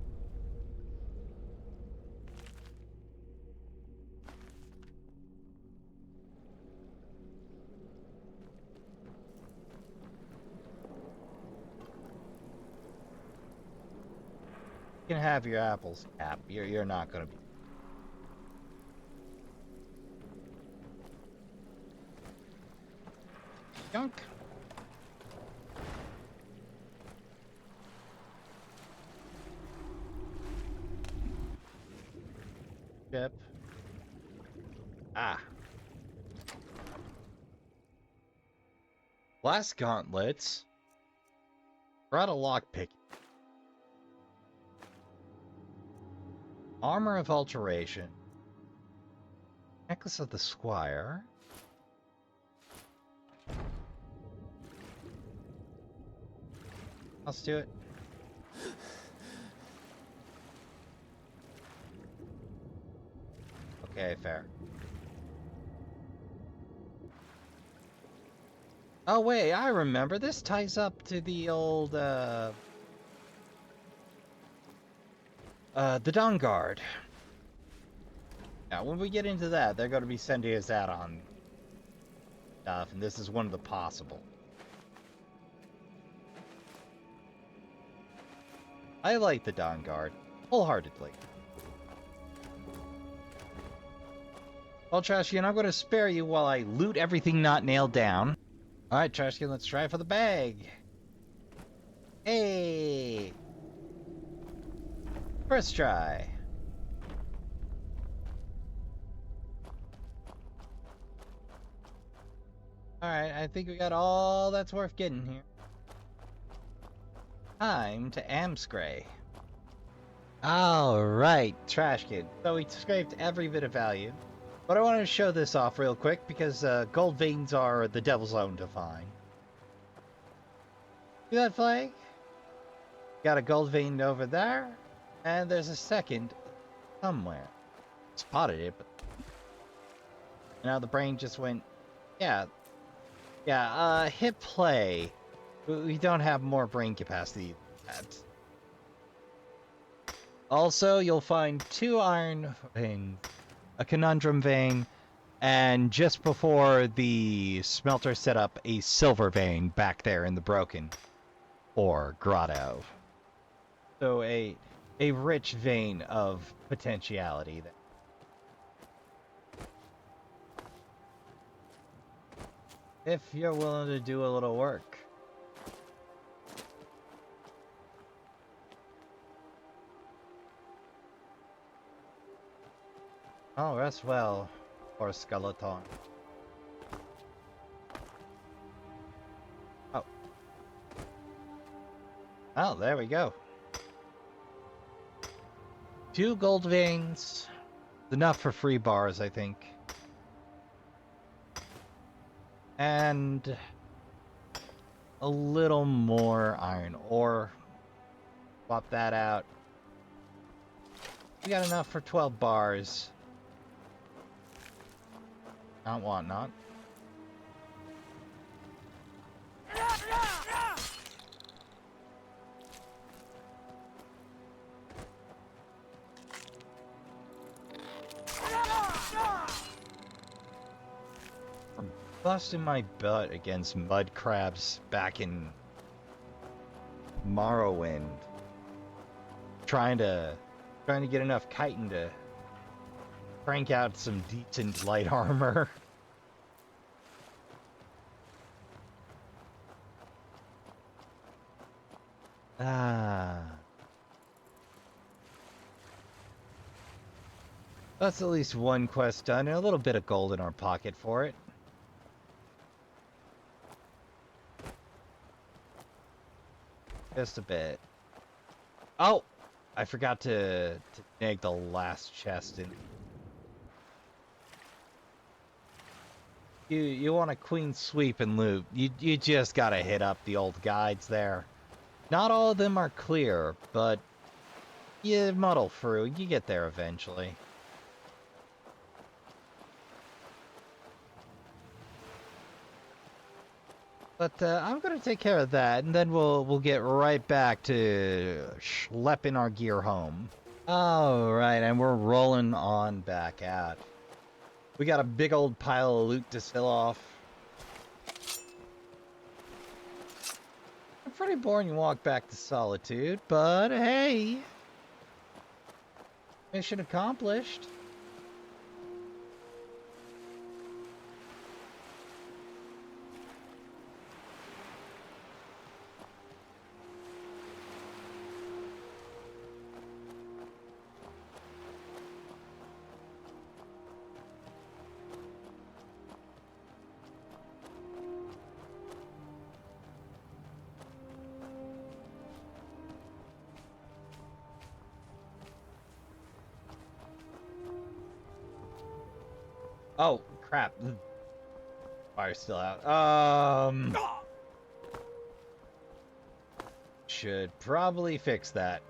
S1: You can have your apples, Cap. You're not gonna be. Junk. Chip. Ah. Blast gauntlets. Brought a lockpick. Armor of alteration. Necklace of the Squire. Let's do it. Okay, fair. Oh wait, I remember. This ties up to the old, the Dawn Guard. Now, when we get into that, they're going to be sending us out on stuff, and this is one of the possible. I like the Dawn Guard, wholeheartedly. Well, Trashkin, I'm going to spare you while I loot everything not nailed down. Alright, Trashkin, let's try for the bag. Hey! First try. Alright, I think we got all that's worth getting here. Time to Amscray. Alright, Trashkin. So we scraped every bit of value. But I wanted to show this off real quick because gold veins are the devil's own to find. See that flag? Got a gold vein over there, and there's a second somewhere. Spotted it, but now the brain just went, yeah, hit play. We don't have more brain capacity than that. Also, you'll find 2 iron veins, a conundrum vein, and just before the smelter set up, a silver vein back there in the broken ore grotto. So a rich vein of potentiality there. If you're willing to do a little work. Oh, rest well, poor skeleton. Oh. Oh, there we go. 2 gold veins. Enough for free bars, I think. And a little more iron ore. Swap that out. We got enough for 12 bars. Not want not. I'm busting my butt against mud crabs back in Morrowind. Trying to get enough chitin to crank out some decent light armor. That's at least one quest done, and a little bit of gold in our pocket for it. Just a bit. Oh! I forgot to snag the last chest in. You want a clean sweep and loot. You just gotta hit up the old guides there. Not all of them are clear, but you muddle through. You get there eventually. But I'm gonna take care of that, and then we'll get right back to schlepping our gear home. All right, and we're rolling on back out. We got a big old pile of loot to sell off. A pretty boring walk back to Solitude, but hey, mission accomplished. Oh, crap. Fire's still out. Should probably fix that.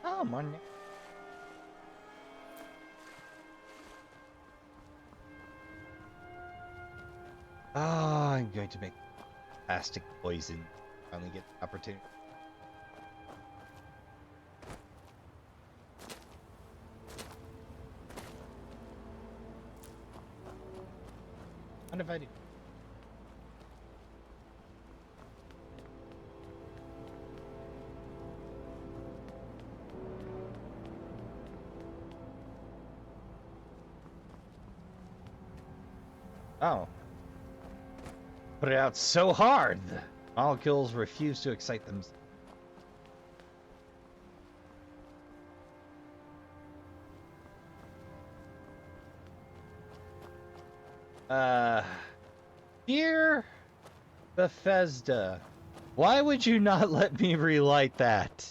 S1: Oh, man. Oh, I'm going to make plastic poison. Finally get the opportunity. What if I do? Oh. Put it out so hard. The molecules refuse to excite them. Dear Bethesda, why would you not let me relight that?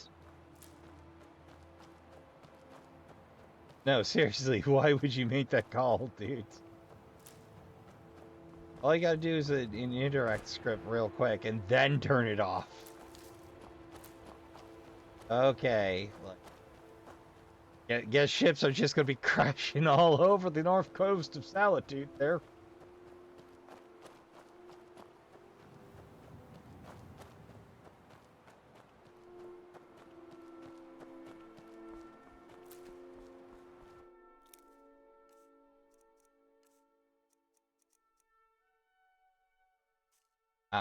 S1: No, seriously, why would you make that call, dude? All you gotta do is an indirect script real quick and then turn it off. Okay. Guess ships are just gonna be crashing all over the north coast of Solitude there.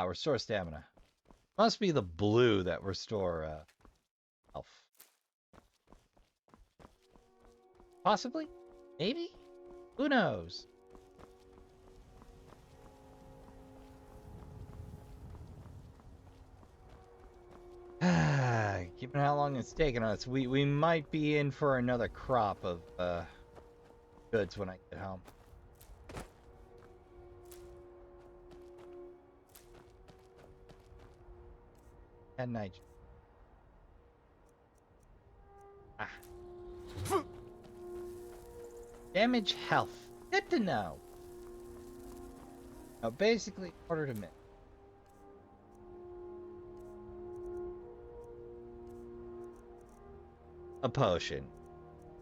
S1: Restore stamina. Must be the blue that restore health. Possibly? Maybe? Who knows? Given how long it's taken us, we might be in for another crop of goods when I get home. And night. Damage health. Good to know. Now, basically, in order to mint. A potion.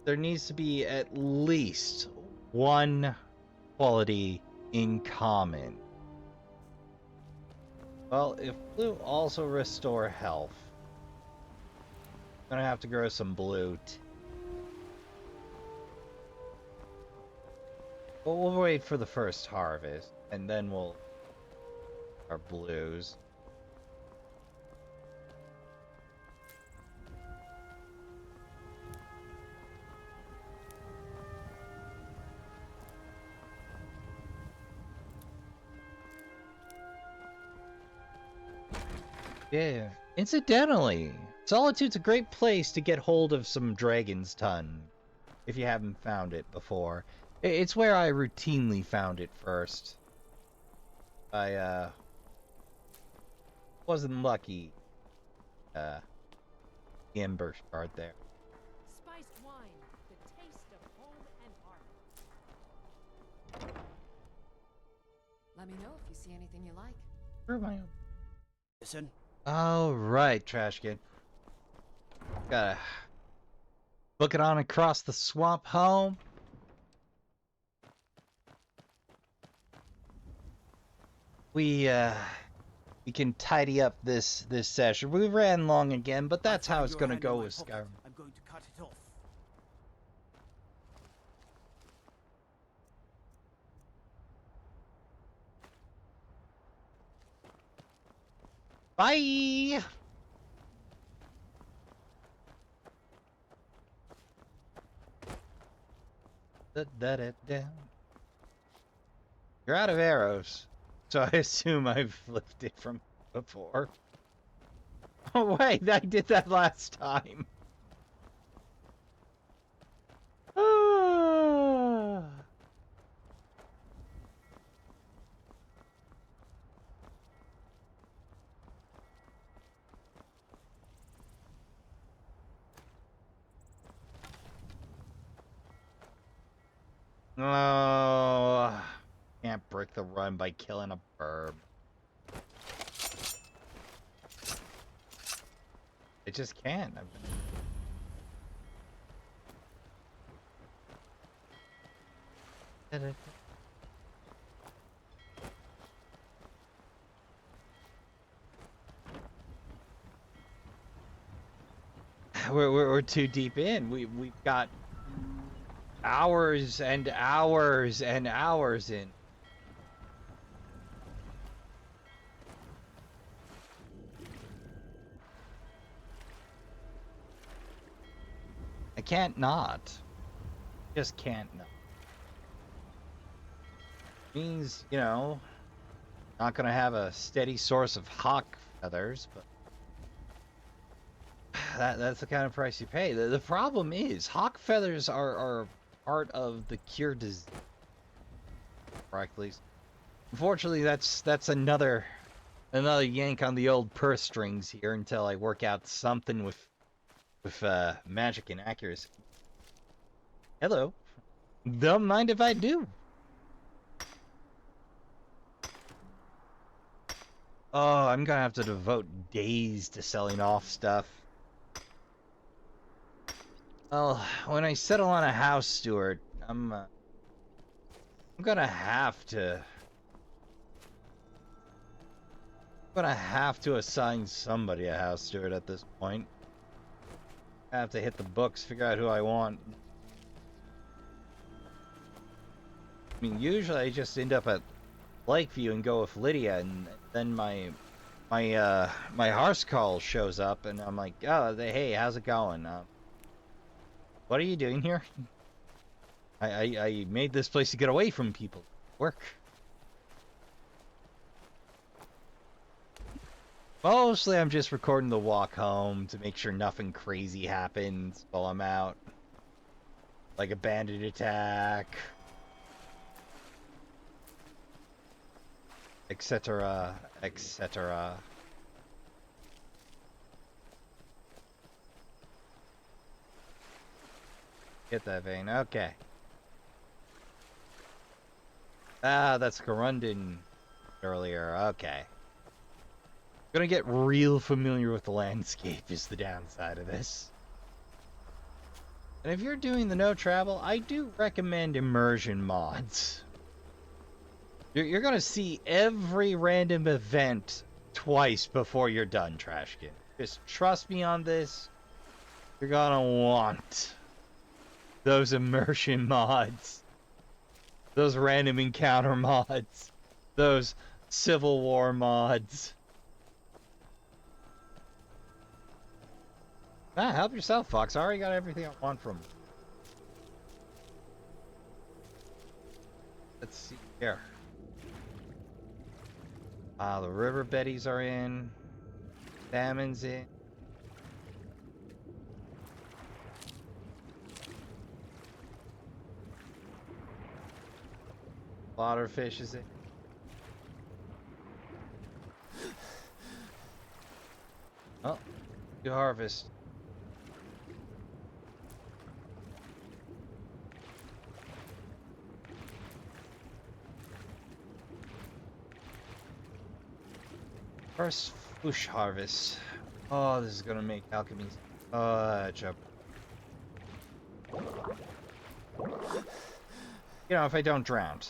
S1: There needs to be at least one quality in common. Well, if blue also restore health, I'm gonna have to grow some blue. But we'll wait for the first harvest, and then we'll our blues. Yeah. Incidentally, Solitude's a great place to get hold of some Dragon's Ton, if you haven't found it before. It's where I routinely found it first. I, wasn't lucky. Amber shard there.
S11: Spiced wine, the taste of home and heart.
S4: Let me know if you see anything you like.
S1: Where am I?
S12: Listen.
S1: All right, Trashkin. Gotta book it on across the swamp home. we can tidy up this session. We ran long again, but that's how it's gonna go with
S12: pocket.
S1: Skyrim.
S12: I'm going to cut it off.
S1: Bye. Da-da-da-da. You're out of arrows, so I assume I've lifted from before. Oh wait, I did that last time. Ah. Oh, can't break the run by killing a burb. I just can't. We're too deep in. We've got hours and hours and hours in. I can't not. Just can't not. Means, you know, not gonna have a steady source of hawk feathers, but that's the kind of price you pay. The problem is hawk feathers are part of the cure disease. Correctly. Unfortunately, that's another yank on the old purse strings here until I work out something with magic and accuracy. Hello. Don't mind if I do. Oh, I'm gonna have to devote days to selling off stuff. Well, when I settle on a house steward, I'm gonna have to assign somebody a house steward at this point. I have to hit the books, figure out who I want. I mean, usually I just end up at Lakeview and go with Lydia, and then my horse call shows up, and I'm like, oh, hey, how's it going? What are you doing here? I made this place to get away from people. Work. Mostly I'm just recording the walk home to make sure nothing crazy happens while I'm out. Like a bandit attack. Etc. etc. Get that vein. Okay. Ah, that's Corundin earlier. Okay. Gonna get real familiar with the landscape is the downside of this. And if you're doing the no travel, I do recommend immersion mods. You're gonna see every random event twice before you're done, Trashkin. Just trust me on this. You're gonna want those immersion mods. Those random encounter mods. Those Civil War mods. Ah, help yourself, Fox. I already got everything I want from. Let's see here. The river betties are in. Salmon's in. Waterfish is in. Oh, you harvest. First fish harvest. Oh, this is gonna make alchemy. Job. You know, if I don't drown.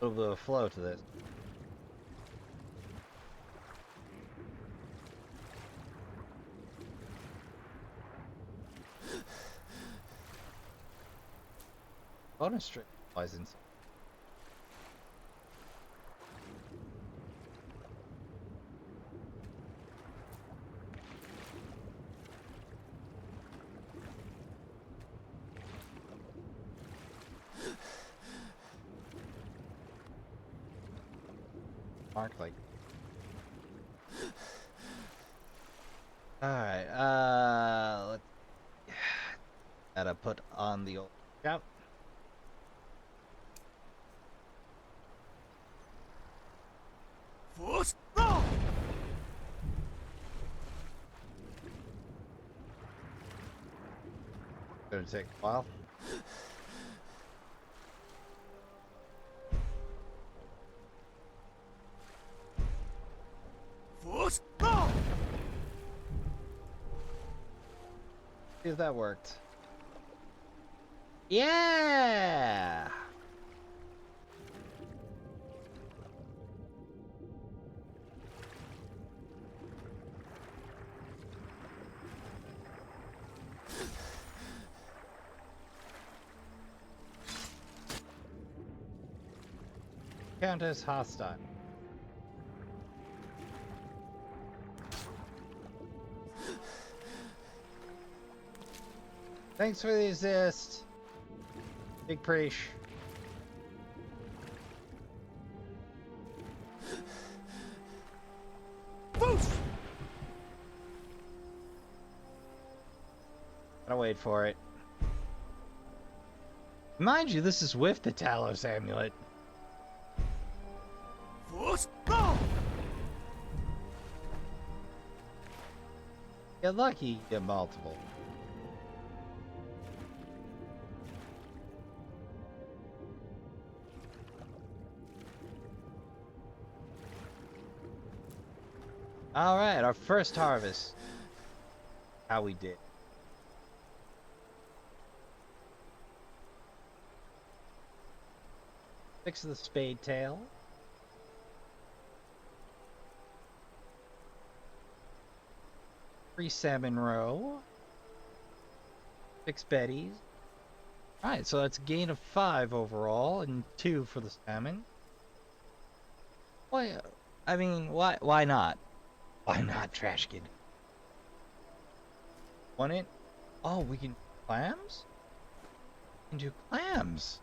S1: A little bit of flow to this. Bonus strip license. Mark like. Alright, let's gotta put on the old scout.
S3: Force go!
S1: Gonna take a while.
S3: Force go!
S1: See if that worked. Yeah! Count as hostile. Thanks for the assist. Big preach. Gotta wait for it. Mind you, this is with the Talos amulet.
S3: Force go!
S1: Get lucky, you get multiple. All right, our first harvest. How we did. Fix the spade tail. Three salmon roe. 6 betties. Alright, so that's a gain of 5 overall and 2 for the salmon. Why? I mean, why not? Why not, Trashkin? Want it? Oh, we can do clams? We can do clams.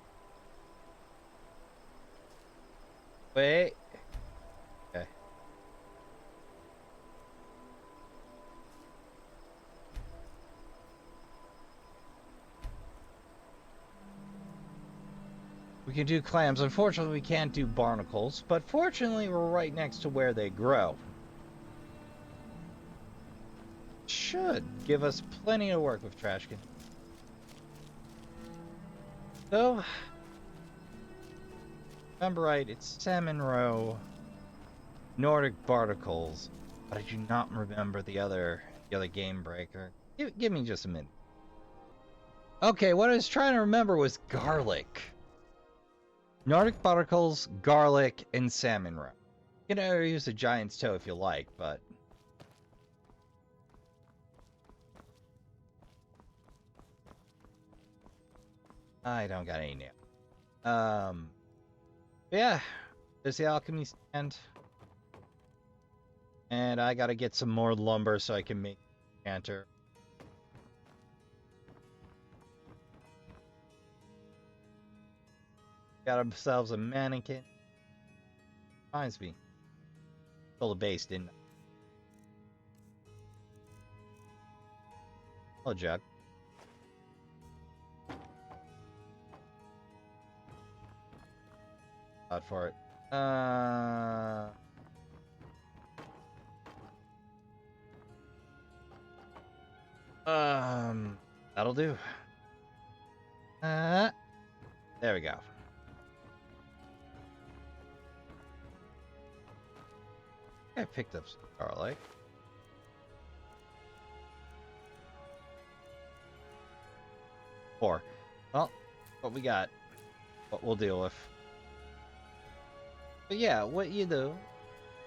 S1: Wait. Okay. We can do clams. Unfortunately, we can't do barnacles, but fortunately, we're right next to where they grow. Should give us plenty of work with Trashkin. So, remember right, it's salmon roe, Nordic barnacles, but I do not remember the other game breaker. Give me just a minute. Okay, what I was trying to remember was garlic. Nordic barnacles, garlic, and salmon roe. You can use a giant's toe if you like, but I don't got any now. Yeah, there's the alchemy stand. And I gotta get some more lumber so I can make a canter. Got ourselves a mannequin. Reminds me. Stole a base, didn't I? Hello, Jug. Out for it. That'll do. There we go. I picked up some garlic. Four. Well, what we got. What we'll deal with. But yeah, what you do,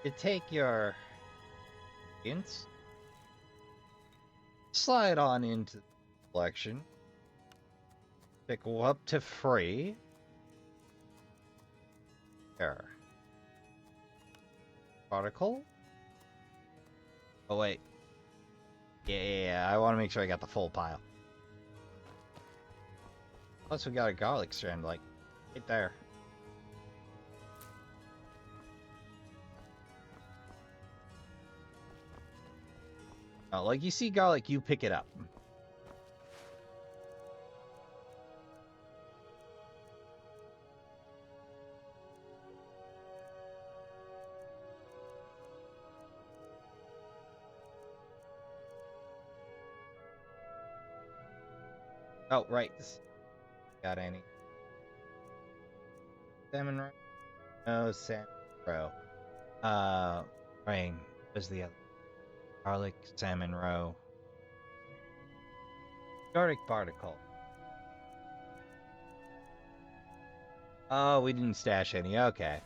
S1: you take your ingredients, slide on into the collection, pick up to free. There. Particle. Oh wait. Yeah, I want to make sure I got the full pile. Plus we got a garlic strand, like, right there. Oh, like, you see garlic, you pick it up. Oh, right. Got any? Salmon roe? No, salmon roe. Rain. Where's the other? Garlic, salmon roe. Garlic particle. Oh, we didn't stash any. Okay.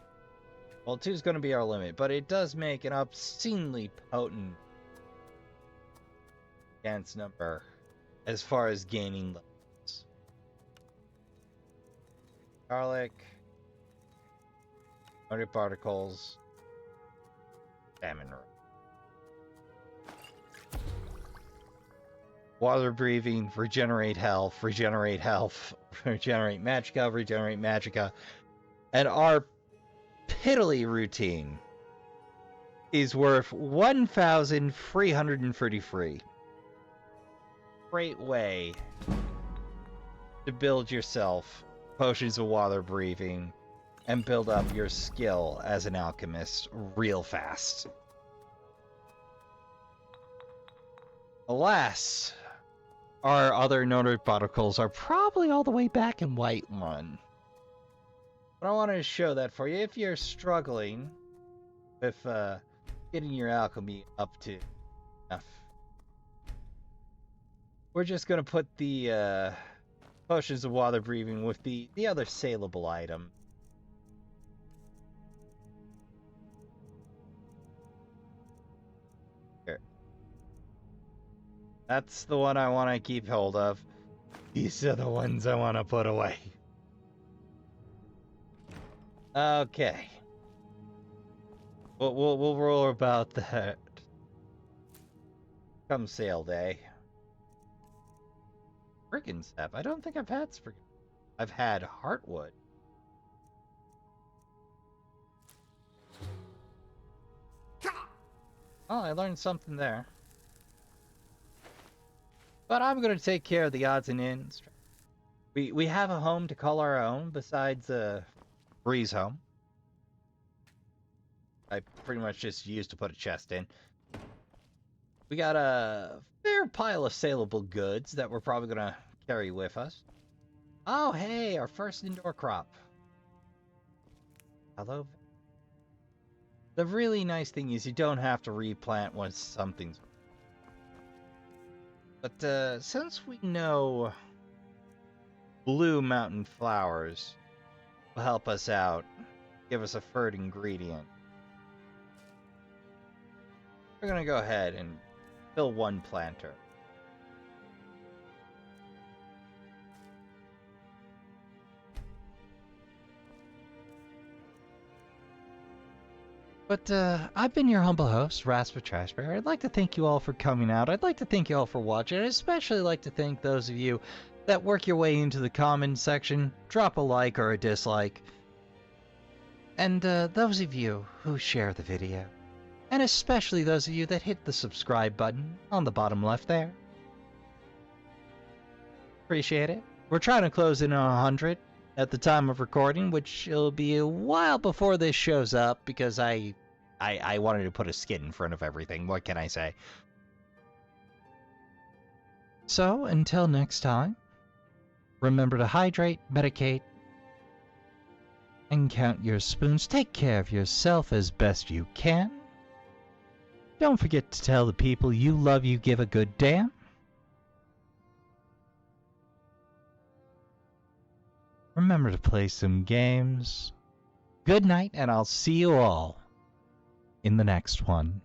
S1: Well, 2's going to be our limit, but it does make an obscenely potent chance number as far as gaining levels. Garlic, garlic particles, salmon roe. Water breathing, regenerate health, regenerate magicka, and our piddly routine is worth 1,333. Great way to build yourself potions of water breathing and build up your skill as an alchemist real fast. Alas, our other noted particles are probably all the way back in Whiterun. But I wanted to show that for you if you're struggling with getting your alchemy up to enough. We're just going to put the potions of water breathing with the other saleable item. Here. That's the one I want to keep hold of. These are the ones I want to put away. Okay. We'll roll about that. Come sale day. Friggin' sap. I don't think I've had friggin'. I've had heartwood. Oh, I learned something there. But I'm gonna take care of the odds and ends. We have a home to call our own besides Bree's home. I pretty much just used to put a chest in. We got a fair pile of saleable goods that we're probably gonna carry with us. Oh, hey, our first indoor crop. Hello. The really nice thing is you don't have to replant once something's... But since we know blue mountain flowers will help us out, give us a third ingredient, we're gonna go ahead and fill one planter. But I've been your humble host, Rasper Trashbear. I'd like to thank you all for coming out. I'd like to thank you all for watching. I'd especially like to thank those of you that work your way into the comments section, drop a like or a dislike, and those of you who share the video, and especially those of you that hit the subscribe button on the bottom left there. Appreciate it. We're trying to close in on 100 at the time of recording, which will be a while before this shows up because I wanted to put a skit in front of everything. What can I say? So, until next time, remember to hydrate, medicate, and count your spoons. Take care of yourself as best you can. Don't forget to tell the people you love you give a good damn. Remember to play some games. Good night, and I'll see you all in the next one.